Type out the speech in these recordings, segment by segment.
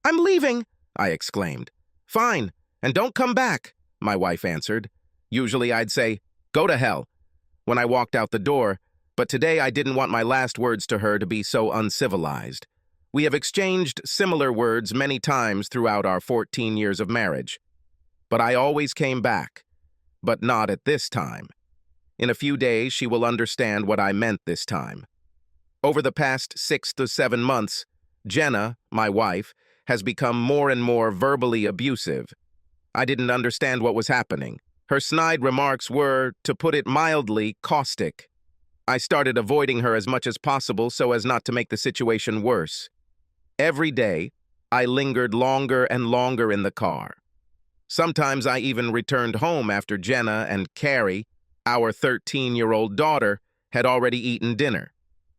"I'm leaving," I exclaimed. "Fine, and don't come back," my wife answered. Usually I'd say, "Go to hell," when I walked out the door, but today I didn't want my last words to her to be so uncivilized. We have exchanged similar words many times throughout our 14 years of marriage. But I always came back, but not at this time. In a few days, she will understand what I meant this time. Over the past 6 to 7 months, Jenna, my wife, has become more and more verbally abusive. I didn't understand what was happening. Her snide remarks were, to put it mildly, caustic. I started avoiding her as much as possible so as not to make the situation worse. Every day, I lingered longer and longer in the car. Sometimes I even returned home after Jenna and Carrie, our 13-year-old daughter, had already eaten dinner.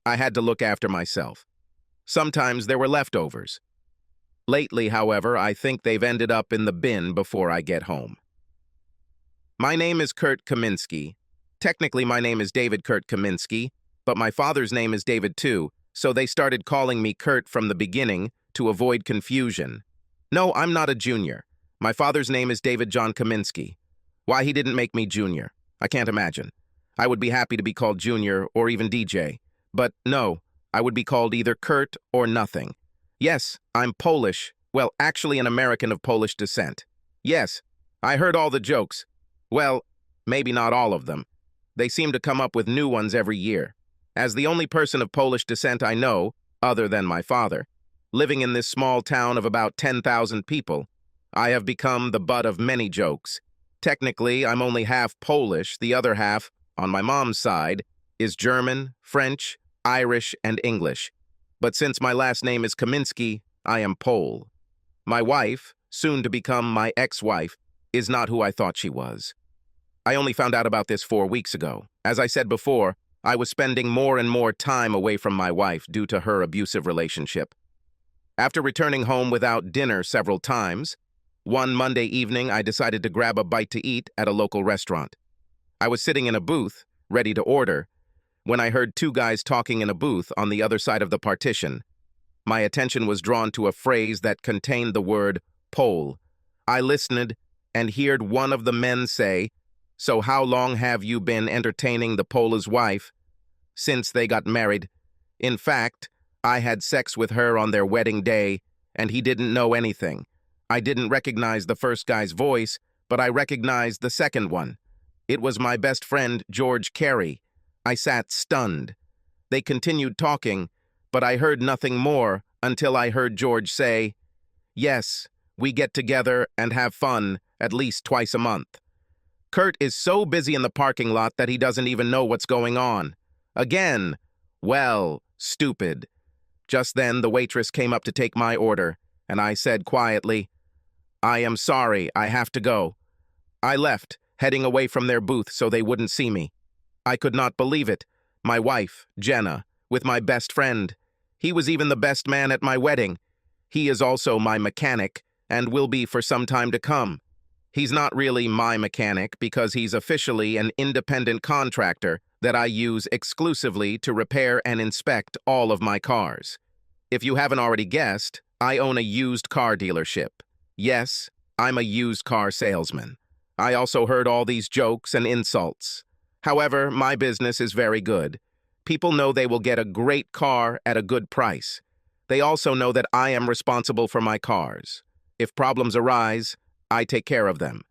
I had to look after myself. Sometimes there were leftovers. Lately, however, I think they've ended up in the bin before I get home. My name is Kurt Kaminsky. Technically, my name is David Kurt Kaminsky, but my father's name is David too, so they started calling me Kurt from the beginning to avoid confusion. No, I'm not a junior. My father's name is David John Kaminsky. Why he didn't make me junior, I can't imagine. I would be happy to be called Junior or even DJ. But no, I would be called either Kurt or nothing. Yes, I'm Polish. Well, actually an American of Polish descent. Yes, I heard all the jokes. Well, maybe not all of them. They seem to come up with new ones every year. As the only person of Polish descent I know, other than my father, living in this small town of about 10,000 people, I have become the butt of many jokes. Technically, I'm only half Polish. The other half, on my mom's side, is German, French, Irish, and English. But since my last name is Kaminsky, I am Pole. My wife, soon to become my ex-wife, is not who I thought she was. I only found out about this 4 weeks ago. As I said before, I was spending more and more time away from my wife due to her abusive relationship. After returning home without dinner several times, one Monday evening I decided to grab a bite to eat at a local restaurant. I was sitting in a booth, ready to order, when I heard two guys talking in a booth on the other side of the partition. My attention was drawn to a phrase that contained the word Pole. I listened and heard one of the men say, "So how long have you been entertaining the Pole's wife?" "Since they got married. In fact, I had sex with her on their wedding day, and he didn't know anything. I didn't recognize the first guy's voice, but I recognized the second one. It was my best friend, George Carey." I sat stunned. They continued talking, but I heard nothing more until I heard George say, "Yes, we get together and have fun at least twice a month." Kurt is so busy in the parking lot that he doesn't even know what's going on. Again, well, stupid. Just then, the waitress came up to take my order, and I said quietly, "I am sorry, I have to go." I left, heading away from their booth so they wouldn't see me. I could not believe it. My wife, Jenna, with my best friend. He was even the best man at my wedding. He is also my mechanic, and will be for some time to come. He's not really my mechanic because he's officially an independent contractor that I use exclusively to repair and inspect all of my cars. If you haven't already guessed, I own a used car dealership. Yes, I'm a used car salesman. I also heard all these jokes and insults. However, my business is very good. People know they will get a great car at a good price. They also know that I am responsible for my cars. If problems arise, I take care of them.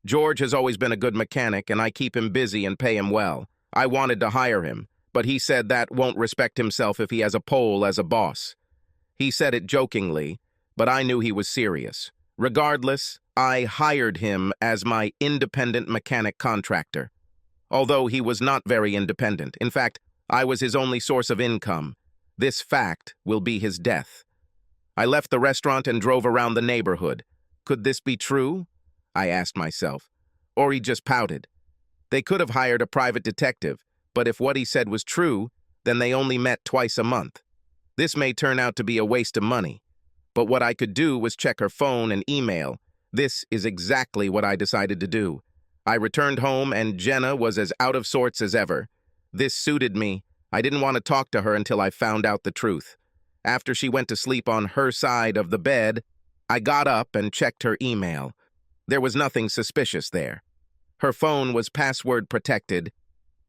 George has always been a good mechanic, and I keep him busy and pay him well. I wanted to hire him, but he said that won't respect himself if he has a Pole as a boss. He said it jokingly, but I knew he was serious. Regardless, I hired him as my independent mechanic contractor. Although he was not very independent. In fact, I was his only source of income. This fact will be his death. I left the restaurant and drove around the neighborhood. Could this be true? I asked myself. Or he just pouted. They could have hired a private detective, but if what he said was true, then they only met twice a month. This may turn out to be a waste of money. But what I could do was check her phone and email. This is exactly what I decided to do. I returned home and Jenna was as out of sorts as ever. This suited me. I didn't want to talk to her until I found out the truth. After she went to sleep on her side of the bed, I got up and checked her email. There was nothing suspicious there. Her phone was password protected,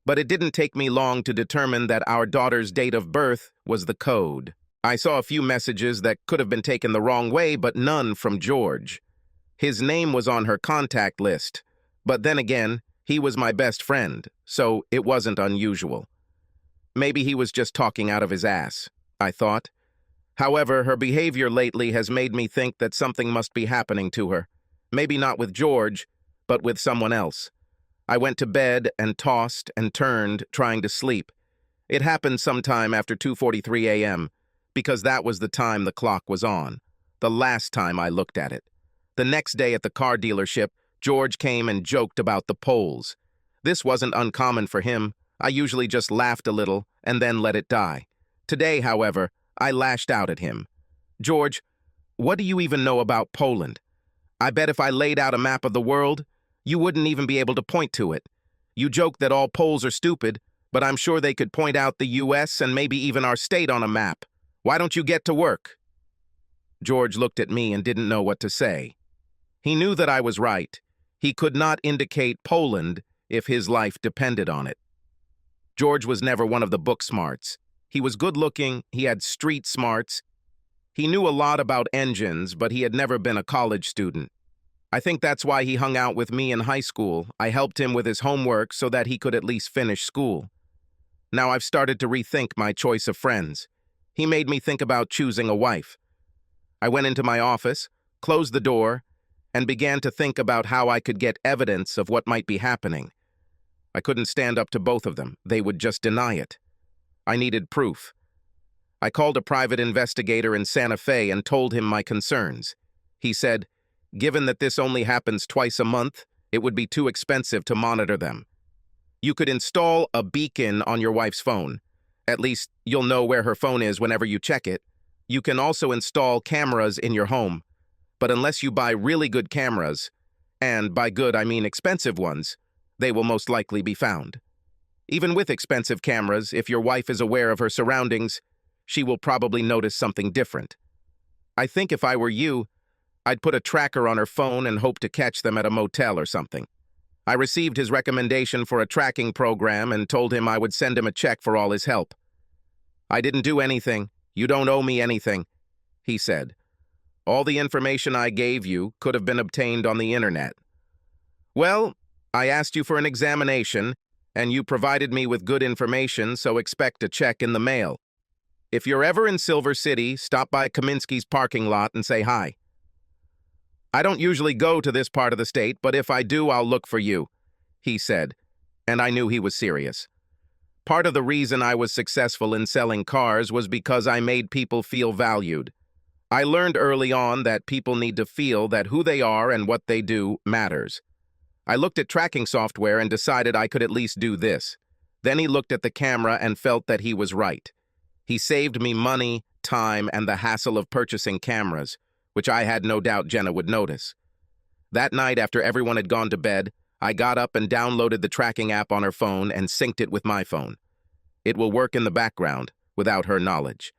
but it didn't take me long to determine that our daughter's date of birth was the code. I saw a few messages that could have been taken the wrong way, but none from George. His name was on her contact list, but then again, he was my best friend, so it wasn't unusual. Maybe he was just talking out of his ass, I thought. However, her behavior lately has made me think that something must be happening to her. Maybe not with George, but with someone else. I went to bed and tossed and turned, trying to sleep. It happened sometime after 2:43 a.m., because that was the time the clock was on, the last time I looked at it. The next day at the car dealership, George came and joked about the polls. This wasn't uncommon for him. I usually just laughed a little and then let it die. Today, however, I lashed out at him. "George, what do you even know about Poland? I bet if I laid out a map of the world, you wouldn't even be able to point to it. You joke that all Poles are stupid, but I'm sure they could point out the U.S. and maybe even our state on a map. Why don't you get to work?" George looked at me and didn't know what to say. He knew that I was right. He could not indicate Poland if his life depended on it. George was never one of the book smarts. He was good-looking, he had street smarts. He knew a lot about engines, but he had never been a college student. I think that's why he hung out with me in high school. I helped him with his homework so that he could at least finish school. Now I've started to rethink my choice of friends. He made me think about choosing a wife. I went into my office, closed the door, and began to think about how I could get evidence of what might be happening. I couldn't stand up to both of them. They would just deny it. I needed proof. I called a private investigator in Santa Fe and told him my concerns. He said, "Given that this only happens twice a month, it would be too expensive to monitor them. You could install a beacon on your wife's phone. At least you'll know where her phone is whenever you check it. You can also install cameras in your home. But unless you buy really good cameras, and by good I mean expensive ones, they will most likely be found. Even with expensive cameras, if your wife is aware of her surroundings, she will probably notice something different. I think if I were you, I'd put a tracker on her phone and hope to catch them at a motel or something." I received his recommendation for a tracking program and told him I would send him a check for all his help. "I didn't do anything. You don't owe me anything," he said. "All the information I gave you could have been obtained on the internet." "Well, I asked you for an examination, and you provided me with good information, so expect a check in the mail. If you're ever in Silver City, stop by Kaminsky's parking lot and say hi. I don't usually go to this part of the state, but if I do, I'll look for you," he said, and I knew he was serious. Part of the reason I was successful in selling cars was because I made people feel valued. I learned early on that people need to feel that who they are and what they do matters. I looked at tracking software and decided I could at least do this. Then he looked at the camera and felt that he was right. He saved me money, time, and the hassle of purchasing cameras, which I had no doubt Jenna would notice. That night, after everyone had gone to bed, I got up and downloaded the tracking app on her phone and synced it with my phone. It will work in the background, without her knowledge.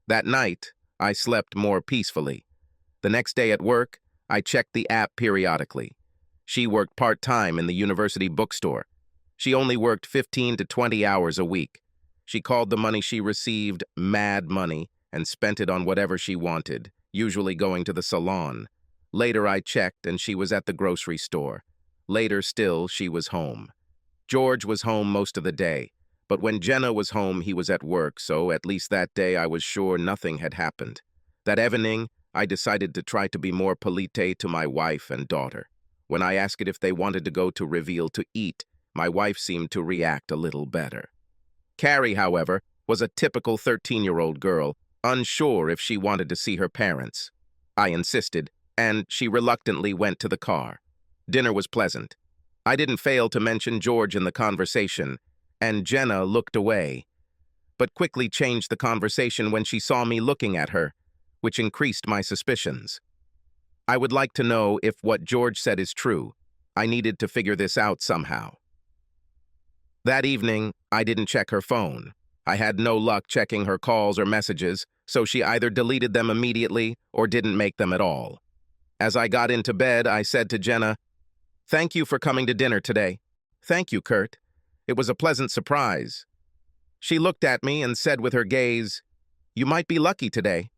That night, I slept more peacefully. The next day at work, I checked the app periodically. She worked part-time in the university bookstore. She only worked 15 to 20 hours a week. She called the money she received mad money and spent it on whatever she wanted, usually going to the salon. Later I checked and she was at the grocery store. Later still, she was home. George was home most of the day, but when Jenna was home, he was at work, so at least that day I was sure nothing had happened. That evening, I decided to try to be more polite to my wife and daughter. When I asked if they wanted to go to Reveal to eat, my wife seemed to react a little better. Carrie, however, was a typical 13-year-old girl, unsure if she wanted to see her parents. I insisted, and she reluctantly went to the car. Dinner was pleasant. I didn't fail to mention George in the conversation, and Jenna looked away, but quickly changed the conversation when she saw me looking at her, which increased my suspicions. I would like to know if what George said is true. I needed to figure this out somehow. That evening, I didn't check her phone. I had no luck checking her calls or messages, so she either deleted them immediately or didn't make them at all. As I got into bed, I said to Jenna, "Thank you for coming to dinner today." "Thank you, Kurt. It was a pleasant surprise." She looked at me and said with her gaze, "You might be lucky today."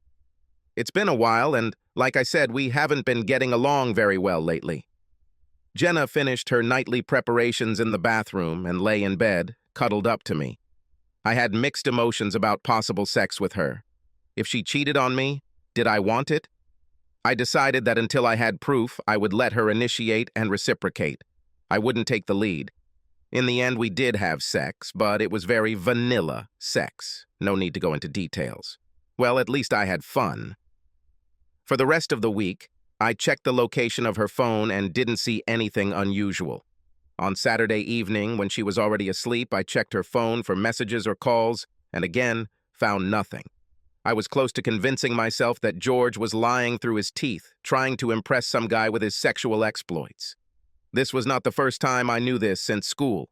It's been a while, and like I said, we haven't been getting along very well lately. Jenna finished her nightly preparations in the bathroom and lay in bed, cuddled up to me. I had mixed emotions about possible sex with her. If she cheated on me, did I want it? I decided that until I had proof, I would let her initiate and reciprocate. I wouldn't take the lead. In the end, we did have sex, but it was very vanilla sex. No need to go into details. Well, at least I had fun. For the rest of the week, I checked the location of her phone and didn't see anything unusual. On Saturday evening, when she was already asleep, I checked her phone for messages or calls, and again, found nothing. I was close to convincing myself that George was lying through his teeth, trying to impress some guy with his sexual exploits. This was not the first time I knew this since school.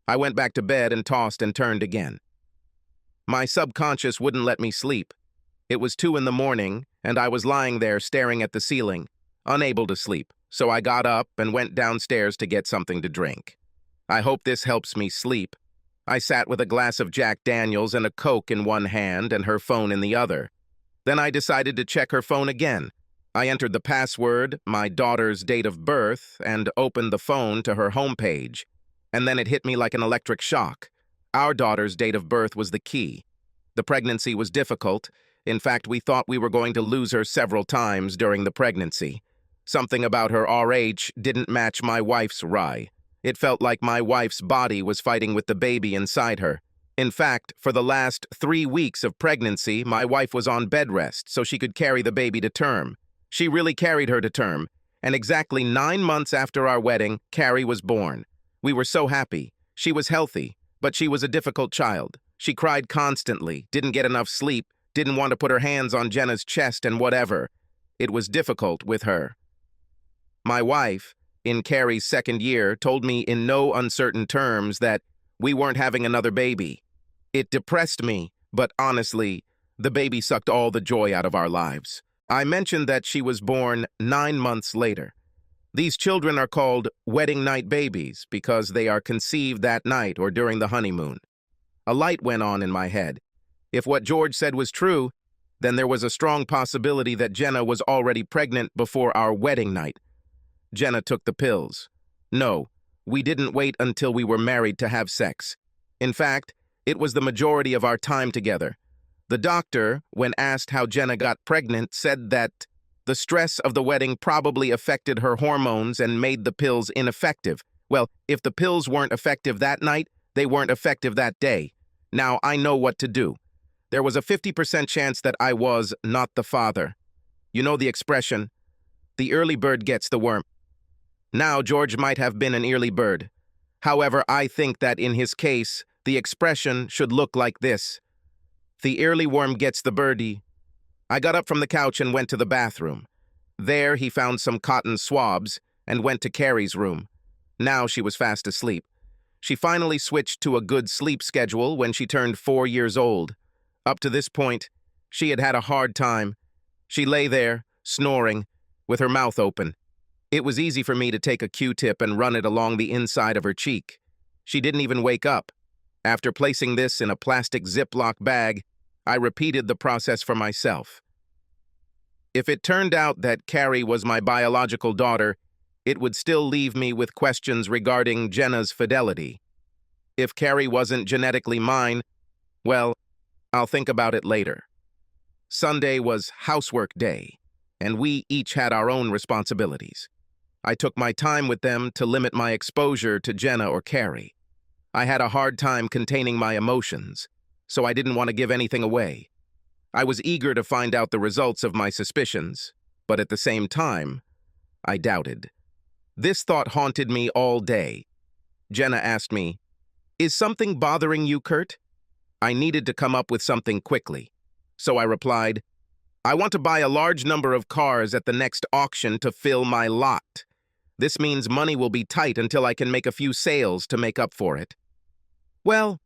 I went back to bed and tossed and turned again. My subconscious wouldn't let me sleep. It was 2 in the morning, and I was lying there staring at the ceiling, unable to sleep, so I got up and went downstairs to get something to drink. I hope this helps me sleep. I sat with a glass of Jack Daniels and a Coke in one hand and her phone in the other. Then I decided to check her phone again. I entered the password, my daughter's date of birth, and opened the phone to her homepage. And then it hit me like an electric shock. Our daughter's date of birth was the key. The pregnancy was difficult. In fact, we thought we were going to lose her several times during the pregnancy. Something about her RH didn't match my wife's rye. It felt like my wife's body was fighting with the baby inside her. In fact, for the last 3 weeks of pregnancy, my wife was on bed rest so she could carry the baby to term. She really carried her to term, and exactly 9 months after our wedding, Carrie was born. We were so happy. She was healthy, but she was a difficult child. She cried constantly, didn't get enough sleep, didn't want to put her hands on Jenna's chest and whatever. It was difficult with her. My wife, in Carrie's 2nd year, told me in no uncertain terms that we weren't having another baby. It depressed me, but honestly, the baby sucked all the joy out of our lives. I mentioned that she was born 9 months later. These children are called wedding night babies because they are conceived that night or during the honeymoon. A light went on in my head. If what George said was true, then there was a strong possibility that Jenna was already pregnant before our wedding night. Jenna took the pills. No, we didn't wait until we were married to have sex. In fact, it was the majority of our time together. The doctor, when asked how Jenna got pregnant, said that the stress of the wedding probably affected her hormones and made the pills ineffective. Well, if the pills weren't effective that night, they weren't effective that day. Now I know what to do. There was a 50% chance that I was not the father. You know the expression, the early bird gets the worm. Now, George might have been an early bird. However, I think that in his case, the expression should look like this. The early worm gets the birdie. I got up from the couch and went to the bathroom. There, he found some cotton swabs and went to Carrie's room. Now she was fast asleep. She finally switched to a good sleep schedule when she turned 4 years old. Up to this point, she had had a hard time. She lay there, snoring, with her mouth open. It was easy for me to take a Q-tip and run it along the inside of her cheek. She didn't even wake up. After placing this in a plastic Ziploc bag, I repeated the process for myself. If it turned out that Carrie was my biological daughter, it would still leave me with questions regarding Jenna's fidelity. If Carrie wasn't genetically mine, well, I'll think about it later. Sunday was housework day, and we each had our own responsibilities. I took my time with them to limit my exposure to Jenna or Carrie. I had a hard time containing my emotions, so I didn't want to give anything away. I was eager to find out the results of my suspicions, but at the same time, I doubted. This thought haunted me all day. Jenna asked me, "Is something bothering you, Kurt?" I needed to come up with something quickly, so I replied, "I want to buy a large number of cars at the next auction to fill my lot. This means money will be tight until I can make a few sales to make up for it." "Well,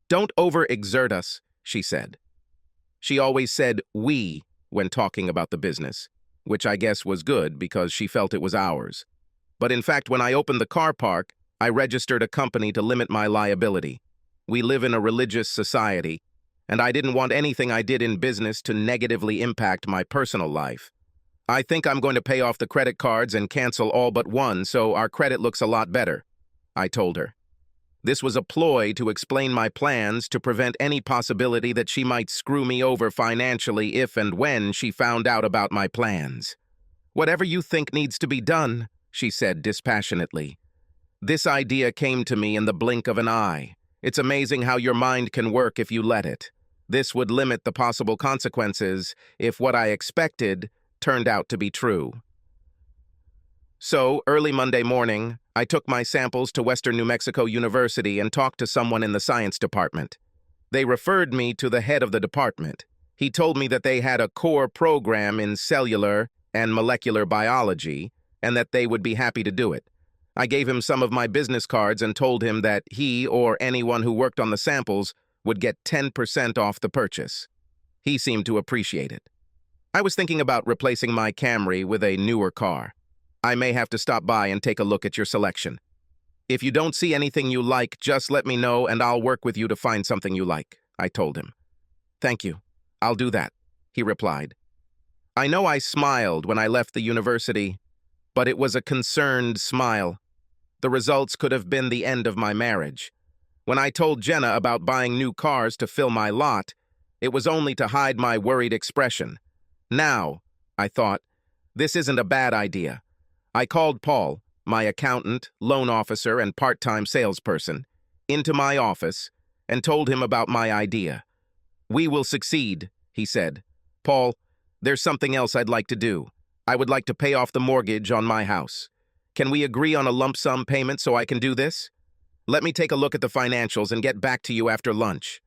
don't overexert us," she said. She always said we when talking about the business, which I guess was good because she felt it was ours. But in fact, when I opened the car park, I registered a company to limit my liability. We live in a religious society, and I didn't want anything I did in business to negatively impact my personal life. I think I'm going to pay off the credit cards and cancel all but one so our credit looks a lot better, I told her. This was a ploy to explain my plans to prevent any possibility that she might screw me over financially if and when she found out about my plans. Whatever you think needs to be done, she said dispassionately. This idea came to me in the blink of an eye. It's amazing how your mind can work if you let it. This would limit the possible consequences if what I expected turned out to be true. So, early Monday morning, I took my samples to Western New Mexico University and talked to someone in the science department. They referred me to the head of the department. He told me that they had a core program in cellular and molecular biology, and that they would be happy to do it. I gave him some of my business cards and told him that he or anyone who worked on the samples would get 10% off the purchase. He seemed to appreciate it. I was thinking about replacing my Camry with a newer car. I may have to stop by and take a look at your selection. If you don't see anything you like, just let me know and I'll work with you to find something you like, I told him. Thank you. I'll do that, he replied. I know I smiled when I left the university, but it was a concerned smile. The results could have been the end of my marriage. When I told Jenna about buying new cars to fill my lot, it was only to hide my worried expression. Now, I thought, this isn't a bad idea. I called Paul, my accountant, loan officer, and part-time salesperson, into my office and told him about my idea. We will succeed, he said. Paul, there's something else I'd like to do. I would like to pay off the mortgage on my house. Can we agree on a lump sum payment so I can do this? Let me take a look at the financials and get back to you after lunch.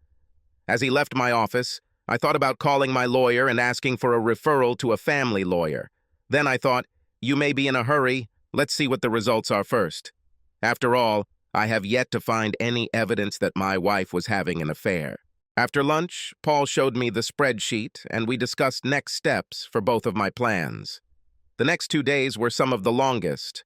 As he left my office, I thought about calling my lawyer and asking for a referral to a family lawyer. Then I thought, you may be in a hurry, let's see what the results are first. After all, I have yet to find any evidence that my wife was having an affair. After lunch, Paul showed me the spreadsheet and we discussed next steps for both of my plans. The next 2 days were some of the longest.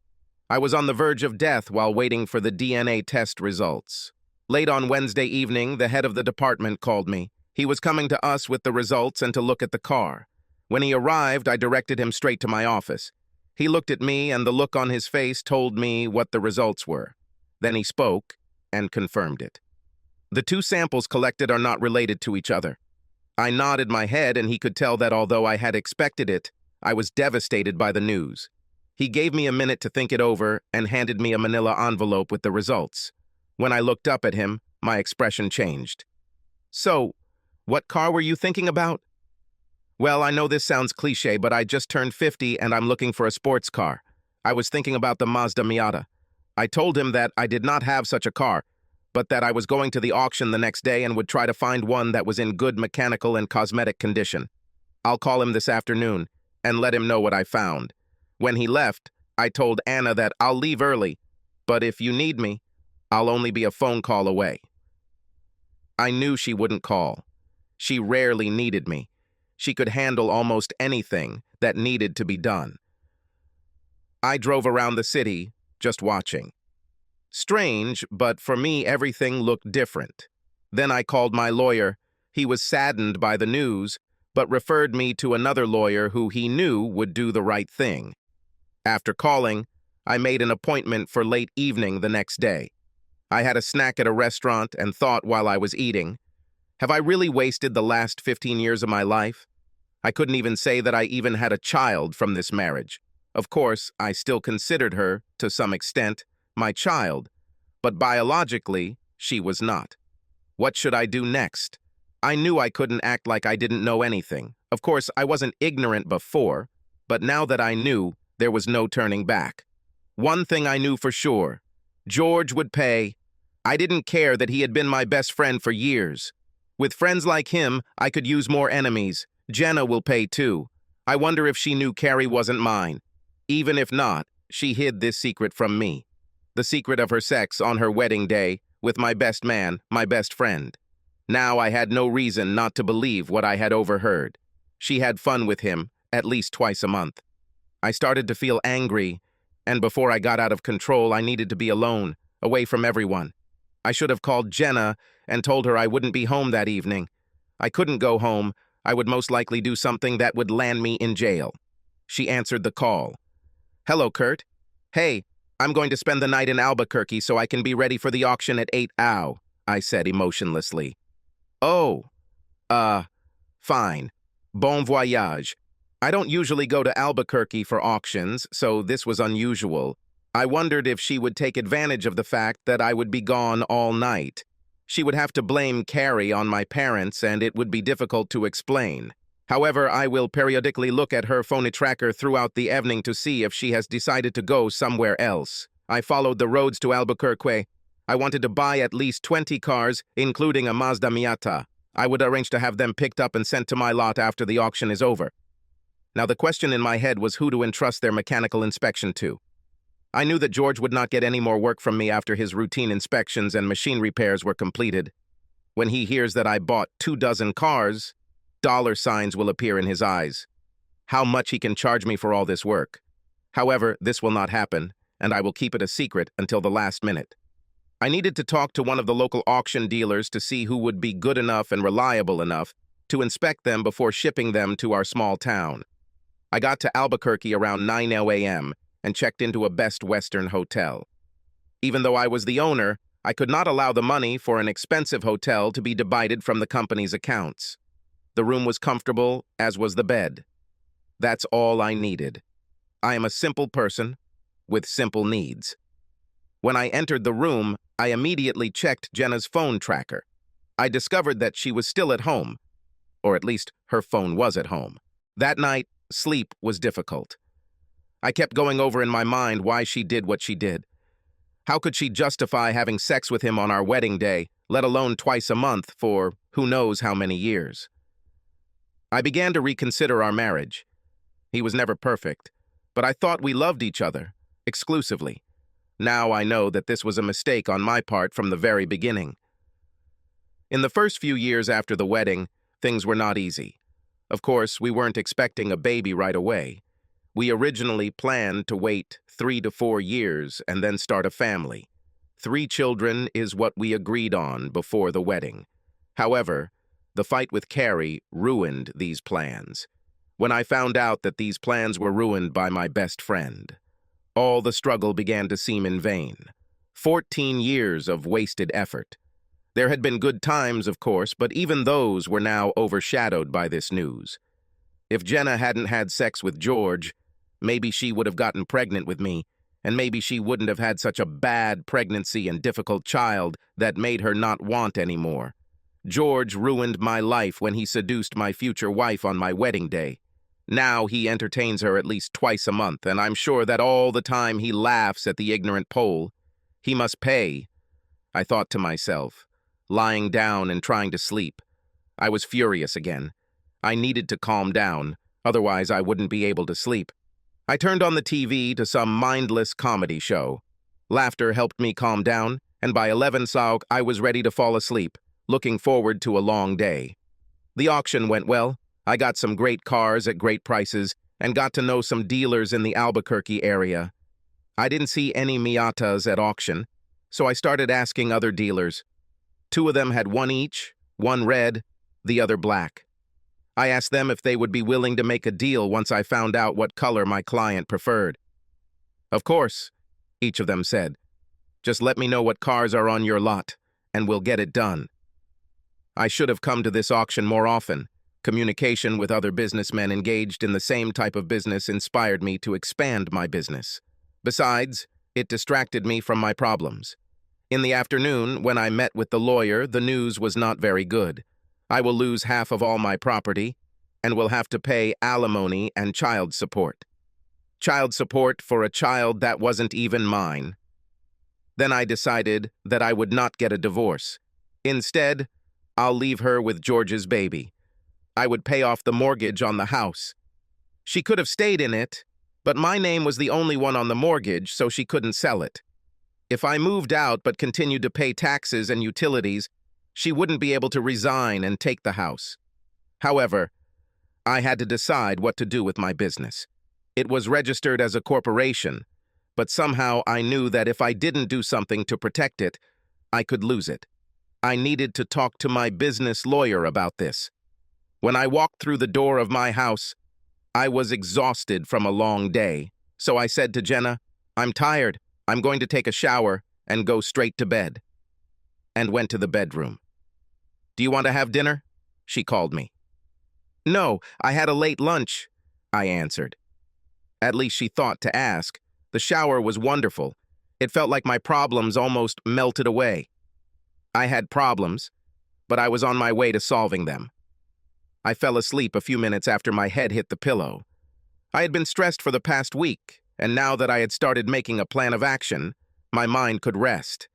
I was on the verge of death while waiting for the DNA test results. Late on Wednesday evening, the head of the department called me. He was coming to us with the results and to look at the car. When he arrived, I directed him straight to my office. He looked at me, and the look on his face told me what the results were. Then he spoke and confirmed it. The two samples collected are not related to each other. I nodded my head, and he could tell that although I had expected it, I was devastated by the news. He gave me a minute to think it over and handed me a manila envelope with the results. When I looked up at him, my expression changed. So, what car were you thinking about? Well, I know this sounds cliche, but I just turned 50 and I'm looking for a sports car. I was thinking about the Mazda Miata. I told him that I did not have such a car, but that I was going to the auction the next day and would try to find one that was in good mechanical and cosmetic condition. I'll call him this afternoon and let him know what I found. When he left, I told Anna that I'll leave early, but if you need me, I'll only be a phone call away. I knew she wouldn't call. She rarely needed me. She could handle almost anything that needed to be done. I drove around the city, just watching. Strange, but for me everything looked different. Then I called my lawyer. He was saddened by the news, but referred me to another lawyer who he knew would do the right thing. After calling, I made an appointment for late evening the next day. I had a snack at a restaurant and thought while I was eating, have I really wasted the last 15 years of my life? I couldn't even say that I even had a child from this marriage. Of course, I still considered her, to some extent, my child, but biologically, she was not. What should I do next? I knew I couldn't act like I didn't know anything. Of course, I wasn't ignorant before, but now that I knew, there was no turning back. One thing I knew for sure, George would pay. I didn't care that he had been my best friend for years. With friends like him, I could use more enemies. Jenna will pay too. I wonder if she knew Carrie wasn't mine. Even if not, she hid this secret from me. The secret of her sex on her wedding day with my best man, my best friend. Now I had no reason not to believe what I had overheard. She had fun with him, at least twice a month. I started to feel angry, and before I got out of control, I needed to be alone, away from everyone. I should have called Jenna and told her I wouldn't be home that evening. I couldn't go home. I would most likely do something that would land me in jail. She answered the call. "Hello, Kurt. Hey, I'm going to spend the night in Albuquerque so I can be ready for the auction at 8 ow, I said emotionlessly. Oh, fine. Bon voyage. I don't usually go to Albuquerque for auctions, so this was unusual. I wondered if she would take advantage of the fact that I would be gone all night. She would have to blame Carrie on my parents, and it would be difficult to explain. However, I will periodically look at her phone tracker throughout the evening to see if she has decided to go somewhere else. I followed the roads to Albuquerque. I wanted to buy at least 20 cars, including a Mazda Miata. I would arrange to have them picked up and sent to my lot after the auction is over. Now, the question in my head was who to entrust their mechanical inspection to. I knew that George would not get any more work from me after his routine inspections and machine repairs were completed. When he hears that I bought 24 cars, dollar signs will appear in his eyes. How much he can charge me for all this work. However, this will not happen, and I will keep it a secret until the last minute. I needed to talk to one of the local auction dealers to see who would be good enough and reliable enough to inspect them before shipping them to our small town. I got to Albuquerque around 9 a.m. and checked into a Best Western hotel. Even though I was the owner, I could not allow the money for an expensive hotel to be debited from the company's accounts. The room was comfortable, as was the bed. That's all I needed. I am a simple person with simple needs. When I entered the room, I immediately checked Jenna's phone tracker. I discovered that she was still at home, or at least her phone was at home. That night, sleep was difficult. I kept going over in my mind why she did what she did. How could she justify having sex with him on our wedding day, let alone twice a month for who knows how many years? I began to reconsider our marriage. He was never perfect, but I thought we loved each other, exclusively. Now I know that this was a mistake on my part from the very beginning. In the first few years after the wedding, things were not easy. Of course, we weren't expecting a baby right away. We originally planned to wait 3 to 4 years and then start a family. 3 children is what we agreed on before the wedding. However, the fight with Carrie ruined these plans. When I found out that these plans were ruined by my best friend, all the struggle began to seem in vain. 14 years of wasted effort. There had been good times, of course, but even those were now overshadowed by this news. If Jenna hadn't had sex with George, maybe she would have gotten pregnant with me, and maybe she wouldn't have had such a bad pregnancy and difficult child that made her not want anymore. George ruined my life when he seduced my future wife on my wedding day. Now he entertains her at least twice a month, and I'm sure that all the time he laughs at the ignorant Pole. He must pay, I thought to myself, lying down and trying to sleep. I was furious again. I needed to calm down, otherwise I wouldn't be able to sleep. I turned on the TV to some mindless comedy show. Laughter helped me calm down, and by 11 o'clock I was ready to fall asleep, looking forward to a long day. The auction went well. I got some great cars at great prices and got to know some dealers in the Albuquerque area. I didn't see any Miatas at auction, so I started asking other dealers. 2 of them had one each, one red, the other black. I asked them if they would be willing to make a deal once I found out what color my client preferred. Of course, each of them said. Just let me know what cars are on your lot, and we'll get it done. I should have come to this auction more often. Communication with other businessmen engaged in the same type of business inspired me to expand my business. Besides, it distracted me from my problems. In the afternoon, when I met with the lawyer, the news was not very good. I will lose half of all my property and will have to pay alimony and child support. Child support for a child that wasn't even mine. Then I decided that I would not get a divorce. Instead, I'll leave her with George's baby. I would pay off the mortgage on the house. She could have stayed in it, but my name was the only one on the mortgage, so she couldn't sell it. If I moved out but continued to pay taxes and utilities, she wouldn't be able to resign and take the house. However, I had to decide what to do with my business. It was registered as a corporation, but somehow I knew that if I didn't do something to protect it, I could lose it. I needed to talk to my business lawyer about this. When I walked through the door of my house, I was exhausted from a long day, so I said to Jenna, "I'm tired. I'm going to take a shower and go straight to bed," and went to the bedroom. "Do you want to have dinner?" she called me. "No, I had a late lunch," I answered. At least she thought to ask. The shower was wonderful. It felt like my problems almost melted away. I had problems, but I was on my way to solving them. I fell asleep a few minutes after my head hit the pillow. I had been stressed for the past week, and now that I had started making a plan of action, my mind could rest.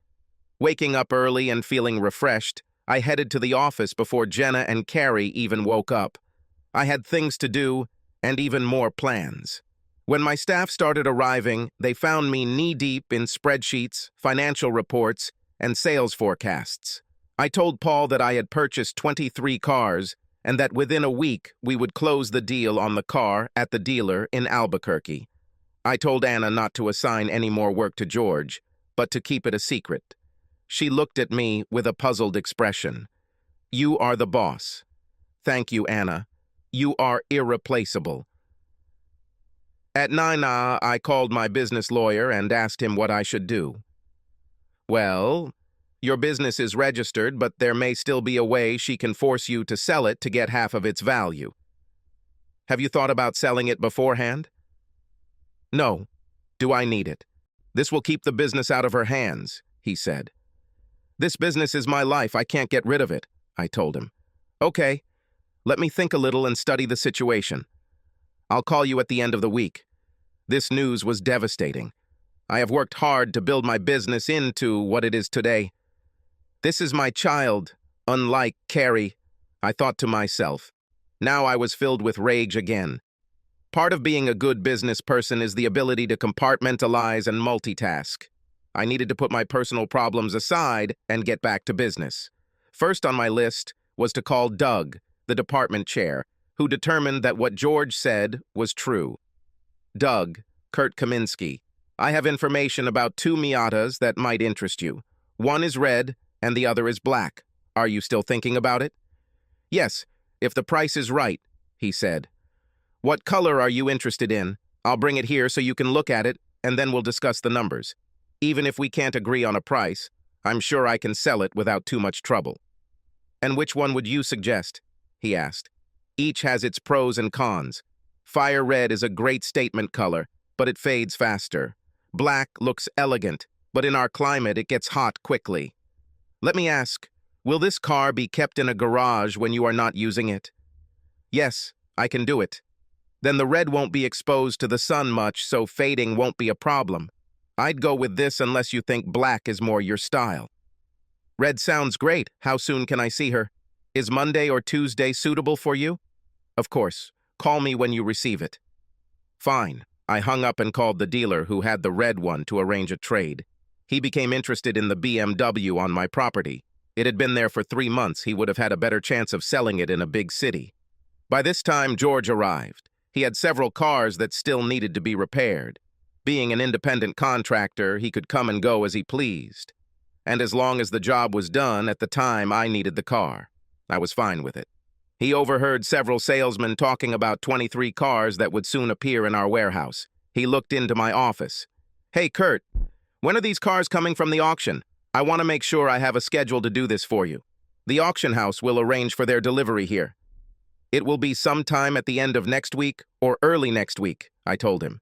Waking up early and feeling refreshed, I headed to the office before Jenna and Carrie even woke up. I had things to do and even more plans. When my staff started arriving, they found me knee-deep in spreadsheets, financial reports, and sales forecasts. I told Paul that I had purchased 23 cars and that within a week we would close the deal on the car at the dealer in Albuquerque. I told Anna not to assign any more work to George, but to keep it a secret. She looked at me with a puzzled expression. "You are the boss." "Thank you, Anna. You are irreplaceable." At 9, I called my business lawyer and asked him what I should do. "Well, your business is registered, but there may still be a way she can force you to sell it to get half of its value. Have you thought about selling it beforehand?" "No. Do I need it? This will keep the business out of her hands," he said. "This business is my life. I can't get rid of it," I told him. "Okay, let me think a little and study the situation. I'll call you at the end of the week." This news was devastating. I have worked hard to build my business into what it is today. This is my child, unlike Carrie, I thought to myself. Now I was filled with rage again. Part of being a good business person is the ability to compartmentalize and multitask. I needed to put my personal problems aside and get back to business. First on my list was to call Doug, the department chair, who determined that what George said was true. "Doug, Kurt Kaminsky, I have information about 2 Miatas that might interest you. One is red and the other is black. Are you still thinking about it?" "Yes, if the price is right," he said. "What color are you interested in? I'll bring it here so you can look at it, and then we'll discuss the numbers. Even if we can't agree on a price, I'm sure I can sell it without too much trouble." "And which one would you suggest?" he asked. "Each has its pros and cons. Fire red is a great statement color, but it fades faster. Black looks elegant, but in our climate it gets hot quickly. Let me ask, will this car be kept in a garage when you are not using it?" "Yes, I can do it." "Then the red won't be exposed to the sun much, so fading won't be a problem. I'd go with this unless you think black is more your style." "Red sounds great. How soon can I see her? Is Monday or Tuesday suitable for you?" "Of course. Call me when you receive it." "Fine." I hung up and called the dealer who had the red one to arrange a trade. He became interested in the BMW on my property. It had been there for 3 months. He would have had a better chance of selling it in a big city. By this time, George arrived. He had several cars that still needed to be repaired. Being an independent contractor, he could come and go as he pleased. And as long as the job was done, at the time I needed the car. I was fine with it. He overheard several salesmen talking about 23 cars that would soon appear in our warehouse. He looked into my office. "Hey, Kurt, when are these cars coming from the auction? I want to make sure I have a schedule to do this for you. The auction house will arrange for their delivery here." "It will be sometime at the end of next week or early next week," I told him.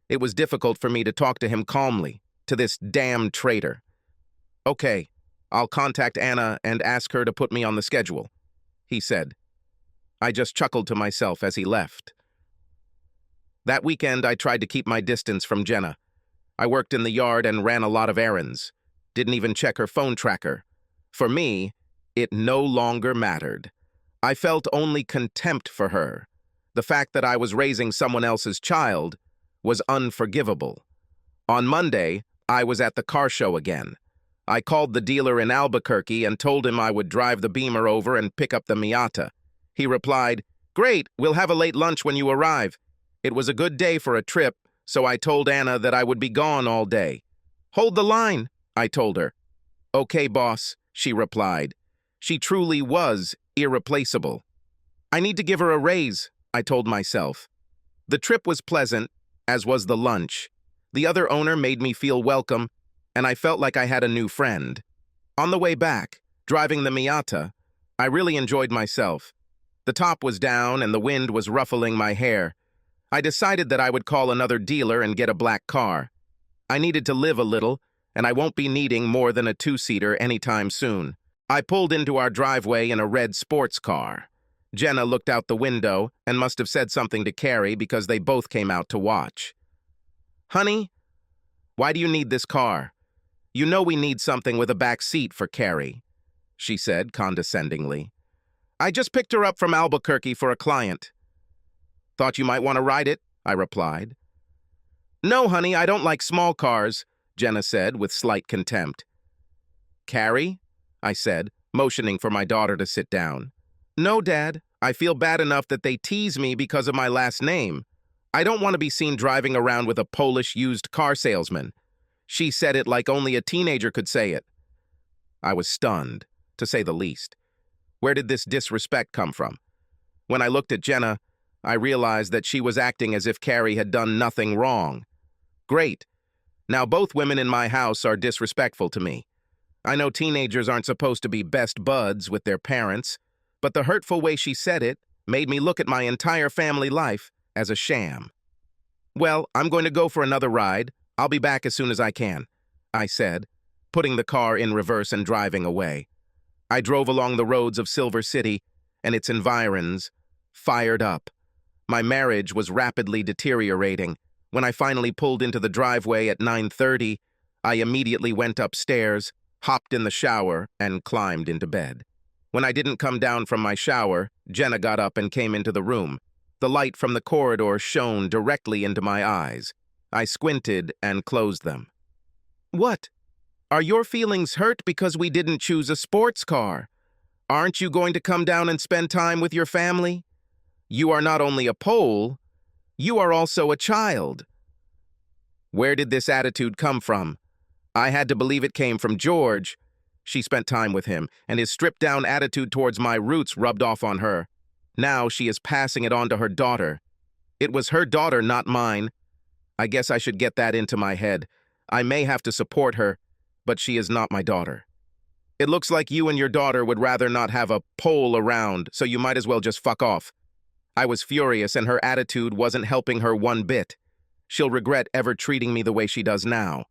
It was difficult for me to talk to him calmly, to this damn traitor. "Okay, I'll contact Anna and ask her to put me on the schedule," he said. I just chuckled to myself as he left. That weekend, I tried to keep my distance from Jenna. I worked in the yard and ran a lot of errands. Didn't even check her phone tracker. For me, it no longer mattered. I felt only contempt for her. The fact that I was raising someone else's child was unforgivable. On Monday, I was at the car show again. I called the dealer in Albuquerque and told him I would drive the Beamer over and pick up the Miata. He replied, "Great, we'll have a late lunch when you arrive." It was a good day for a trip, so I told Anna that I would be gone all day. "Hold the line," I told her. "Okay, boss," she replied. She truly was irreplaceable. I need to give her a raise, I told myself. The trip was pleasant, as was the lunch. The other owner made me feel welcome, and I felt like I had a new friend. On the way back, driving the Miata, I really enjoyed myself. The top was down and the wind was ruffling my hair. I decided that I would call another dealer and get a black car. I needed to live a little, and I won't be needing more than a two-seater anytime soon. I pulled into our driveway in a red sports car. Jenna looked out the window and must have said something to Carrie because they both came out to watch. "Honey, why do you need this car? You know we need something with a back seat for Carrie," she said condescendingly. "I just picked her up from Albuquerque for a client." "Thought you might want to ride it," I replied. "No, honey, I don't like small cars," Jenna said with slight contempt. "Carrie?" I said, motioning for my daughter to sit down. "No, Dad. I feel bad enough that they tease me because of my last name. I don't want to be seen driving around with a Polish used car salesman." She said it like only a teenager could say it. I was stunned, to say the least. Where did this disrespect come from? When I looked at Jenna, I realized that she was acting as if Carrie had done nothing wrong. Great. Now both women in my house are disrespectful to me. I know teenagers aren't supposed to be best buds with their parents, but the hurtful way she said it made me look at my entire family life as a sham. "Well, I'm going to go for another ride. I'll be back as soon as I can," I said, putting the car in reverse and driving away. I drove along the roads of Silver City and its environs, fired up. My marriage was rapidly deteriorating. When I finally pulled into the driveway at 9:30, I immediately went upstairs, hopped in the shower, and climbed into bed. When I didn't come down from my shower, Jenna got up and came into the room. The light from the corridor shone directly into my eyes. I squinted and closed them. "What? Are your feelings hurt because we didn't choose a sports car? Aren't you going to come down and spend time with your family? You are not only a Pole, you are also a child." Where did this attitude come from? I had to believe it came from George. She spent time with him, and his stripped-down attitude towards my roots rubbed off on her. Now she is passing it on to her daughter. It was her daughter, not mine. I guess I should get that into my head. I may have to support her, but she is not my daughter. It looks like you and your daughter would rather not have a Pole around, so you might as well just fuck off. I was furious, and her attitude wasn't helping her one bit. She'll regret ever treating me the way she does now.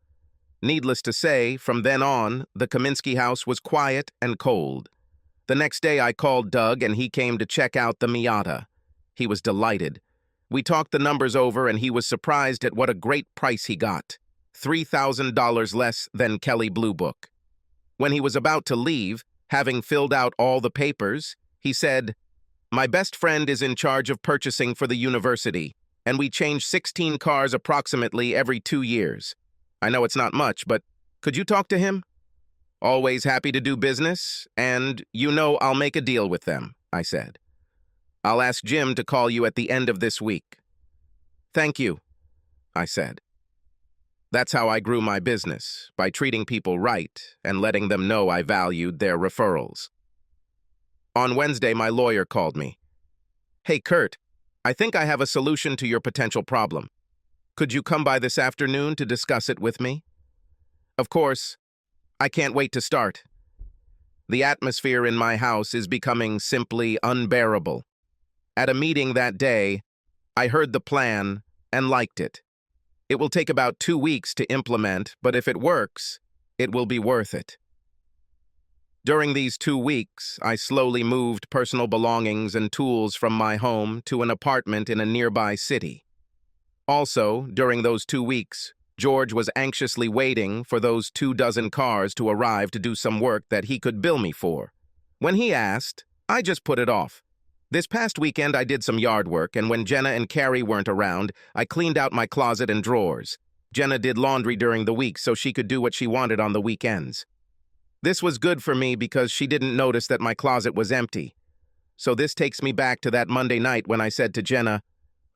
Needless to say, from then on, the Kaminsky house was quiet and cold. The next day I called Doug and he came to check out the Miata. He was delighted. We talked the numbers over and he was surprised at what a great price he got. $3,000 less than Kelly Blue Book. When he was about to leave, having filled out all the papers, he said, "My best friend is in charge of purchasing for the university, and we change 16 cars approximately every 2 years. I know it's not much, but could you talk to him? Always happy to do business, and you know I'll make a deal with them," I said. "I'll ask Jim to call you at the end of this week." "Thank you," I said. That's how I grew my business, by treating people right and letting them know I valued their referrals. On Wednesday, my lawyer called me. "Hey, Kurt, I think I have a solution to your potential problem. Could you come by this afternoon to discuss it with me?" Of course, I can't wait to start. The atmosphere in my house is becoming simply unbearable. At a meeting that day, I heard the plan and liked it. It will take about 2 weeks to implement, but if it works, it will be worth it. During these 2 weeks, I slowly moved personal belongings and tools from my home to an apartment in a nearby city. Also, during those 2 weeks, George was anxiously waiting for those 24 cars to arrive to do some work that he could bill me for. When he asked, I just put it off. This past weekend, I did some yard work, and when Jenna and Carrie weren't around, I cleaned out my closet and drawers. Jenna did laundry during the week so she could do what she wanted on the weekends. This was good for me because she didn't notice that my closet was empty. So this takes me back to that Monday night when I said to Jenna,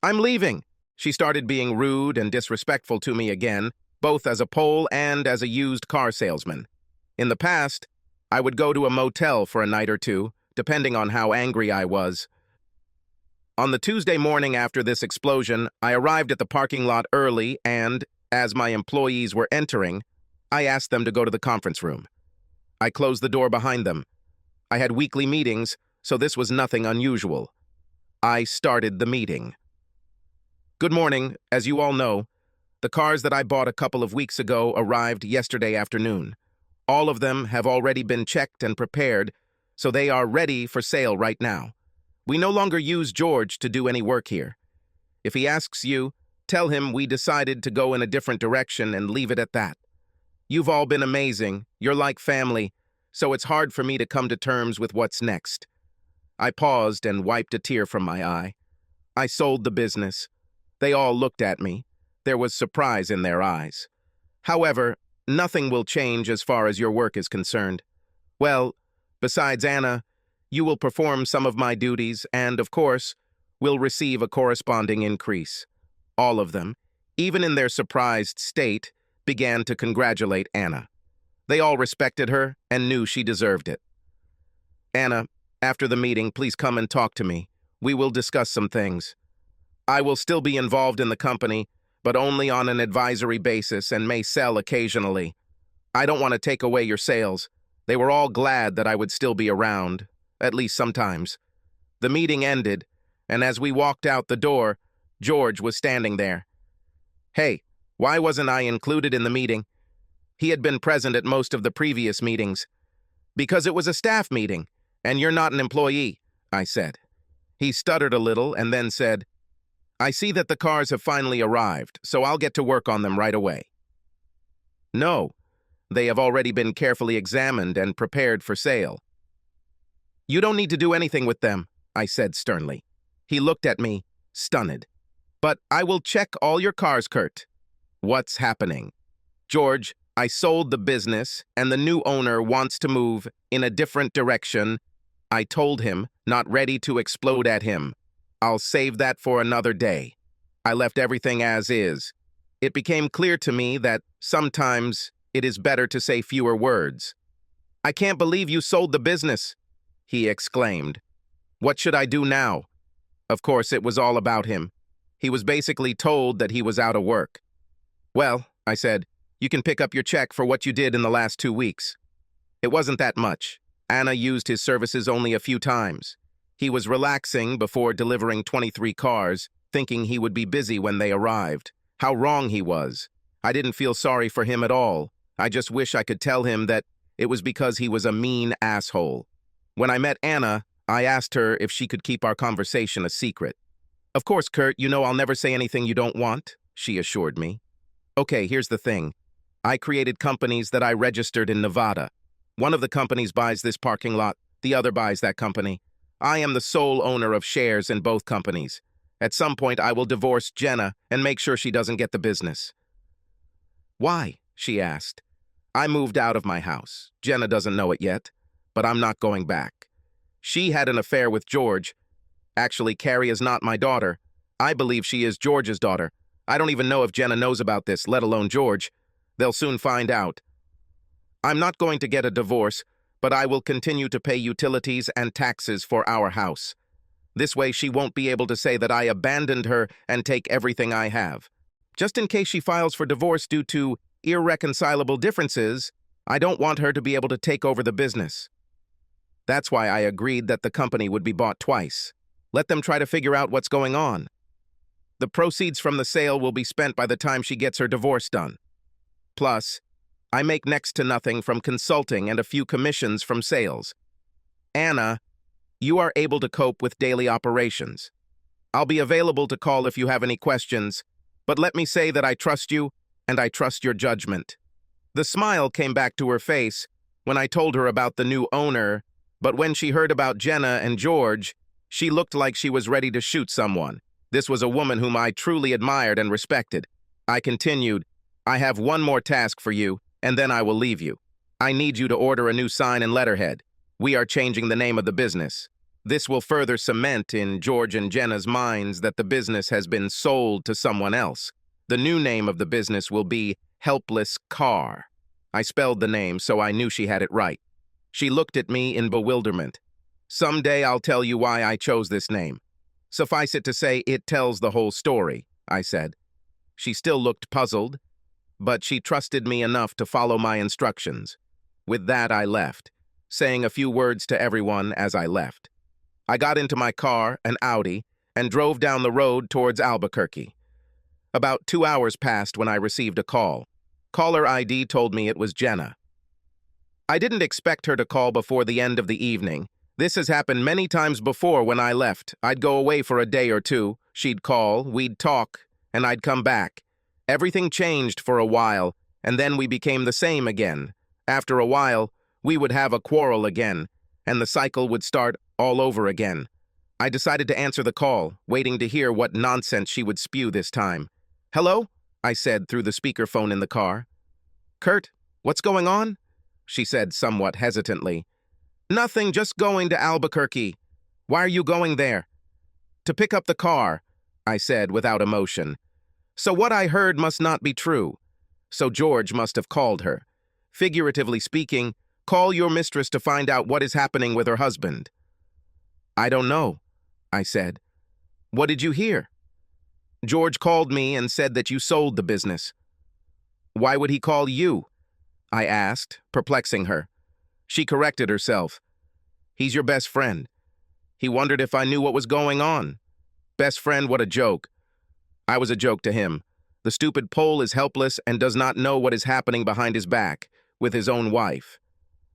"I'm leaving." She started being rude and disrespectful to me again, both as a Pole and as a used car salesman. In the past, I would go to a motel for a night or two, depending on how angry I was. On the Tuesday morning after this explosion, I arrived at the parking lot early and, as my employees were entering, I asked them to go to the conference room. I closed the door behind them. I had weekly meetings, so this was nothing unusual. I started the meeting. Good morning. As you all know, the cars that I bought a couple of weeks ago arrived yesterday afternoon. All of them have already been checked and prepared, so they are ready for sale right now. We no longer use George to do any work here. If he asks you, tell him we decided to go in a different direction and leave it at that. You've all been amazing. You're like family, so it's hard for me to come to terms with what's next. I paused and wiped a tear from my eye. I sold the business. They all looked at me. There was surprise in their eyes. However, nothing will change as far as your work is concerned. Well, besides Anna, you will perform some of my duties and, of course, will receive a corresponding increase. All of them, even in their surprised state, began to congratulate Anna. They all respected her and knew she deserved it. Anna, after the meeting, please come and talk to me. We will discuss some things. I will still be involved in the company, but only on an advisory basis and may sell occasionally. I don't want to take away your sales. They were all glad that I would still be around, at least sometimes. The meeting ended, and as we walked out the door, George was standing there. Hey, why wasn't I included in the meeting? He had been present at most of the previous meetings. Because it was a staff meeting, and you're not an employee, I said. He stuttered a little and then said, I see that the cars have finally arrived, so I'll get to work on them right away. No, they have already been carefully examined and prepared for sale. You don't need to do anything with them, I said sternly. He looked at me, stunned. But I will check all your cars, Kurt. What's happening? George, I sold the business, and the new owner wants to move in a different direction. I told him, not ready to explode at him. I'll save that for another day. I left everything as is. It became clear to me that sometimes it is better to say fewer words. I can't believe you sold the business, he exclaimed. What should I do now? Of course, it was all about him. He was basically told that he was out of work. Well, I said, you can pick up your check for what you did in the last 2 weeks. It wasn't that much. Anna used his services only a few times. He was relaxing before delivering 23 cars, thinking he would be busy when they arrived. How wrong he was. I didn't feel sorry for him at all. I just wish I could tell him that it was because he was a mean asshole. When I met Anna, I asked her if she could keep our conversation a secret. Of course, Kurt, you know I'll never say anything you don't want, she assured me. Okay, here's the thing. I created companies that I registered in Nevada. One of the companies buys this parking lot, the other buys that company. I am the sole owner of shares in both companies. At some point, I will divorce Jenna and make sure she doesn't get the business. Why? She asked. I moved out of my house. Jenna doesn't know it yet, but I'm not going back. She had an affair with George. Actually, Carrie is not my daughter. I believe she is George's daughter. I don't even know if Jenna knows about this, let alone George. They'll soon find out. I'm not going to get a divorce, but I will continue to pay utilities and taxes for our house. This way she won't be able to say that I abandoned her and take everything I have. Just in case she files for divorce due to irreconcilable differences, I don't want her to be able to take over the business. That's why I agreed that the company would be bought twice. Let them try to figure out what's going on. The proceeds from the sale will be spent by the time she gets her divorce done. Plus, I make next to nothing from consulting and a few commissions from sales. Anna, you are able to cope with daily operations. I'll be available to call if you have any questions, but let me say that I trust you and I trust your judgment. The smile came back to her face when I told her about the new owner, but when she heard about Jenna and George, she looked like she was ready to shoot someone. This was a woman whom I truly admired and respected. I continued, I have one more task for you, and then I will leave you. I need you to order a new sign and letterhead. We are changing the name of the business. This will further cement in George and Jenna's minds that the business has been sold to someone else. The new name of the business will be Helpless Car. I spelled the name, so I knew she had it right. She looked at me in bewilderment. Someday I'll tell you why I chose this name. Suffice it to say, it tells the whole story, I said. She still looked puzzled, but she trusted me enough to follow my instructions. With that, I left, saying a few words to everyone as I left. I got into my car, an Audi, and drove down the road towards Albuquerque. About 2 hours passed when I received a call. Caller ID told me it was Jenna. I didn't expect her to call before the end of the evening. This has happened many times before when I left. I'd go away for a day or two, she'd call, we'd talk, and I'd come back. Everything changed for a while, and then we became the same again. After a while, we would have a quarrel again, and the cycle would start all over again. I decided to answer the call, waiting to hear what nonsense she would spew this time. "Hello?" I said through the speakerphone in the car. "Kurt, what's going on?" she said somewhat hesitantly. "Nothing, just going to Albuquerque." "Why are you going there?" "To pick up the car," I said without emotion. So what I heard must not be true. So George must have called her. Figuratively speaking, call your mistress to find out what is happening with her husband. "I don't know," I said. "What did you hear?" "George called me and said that you sold the business." "Why would he call you?" I asked, perplexing her. She corrected herself. "He's your best friend. He wondered if I knew what was going on." Best friend, what a joke. I was a joke to him. The stupid Pole is helpless and does not know what is happening behind his back, with his own wife.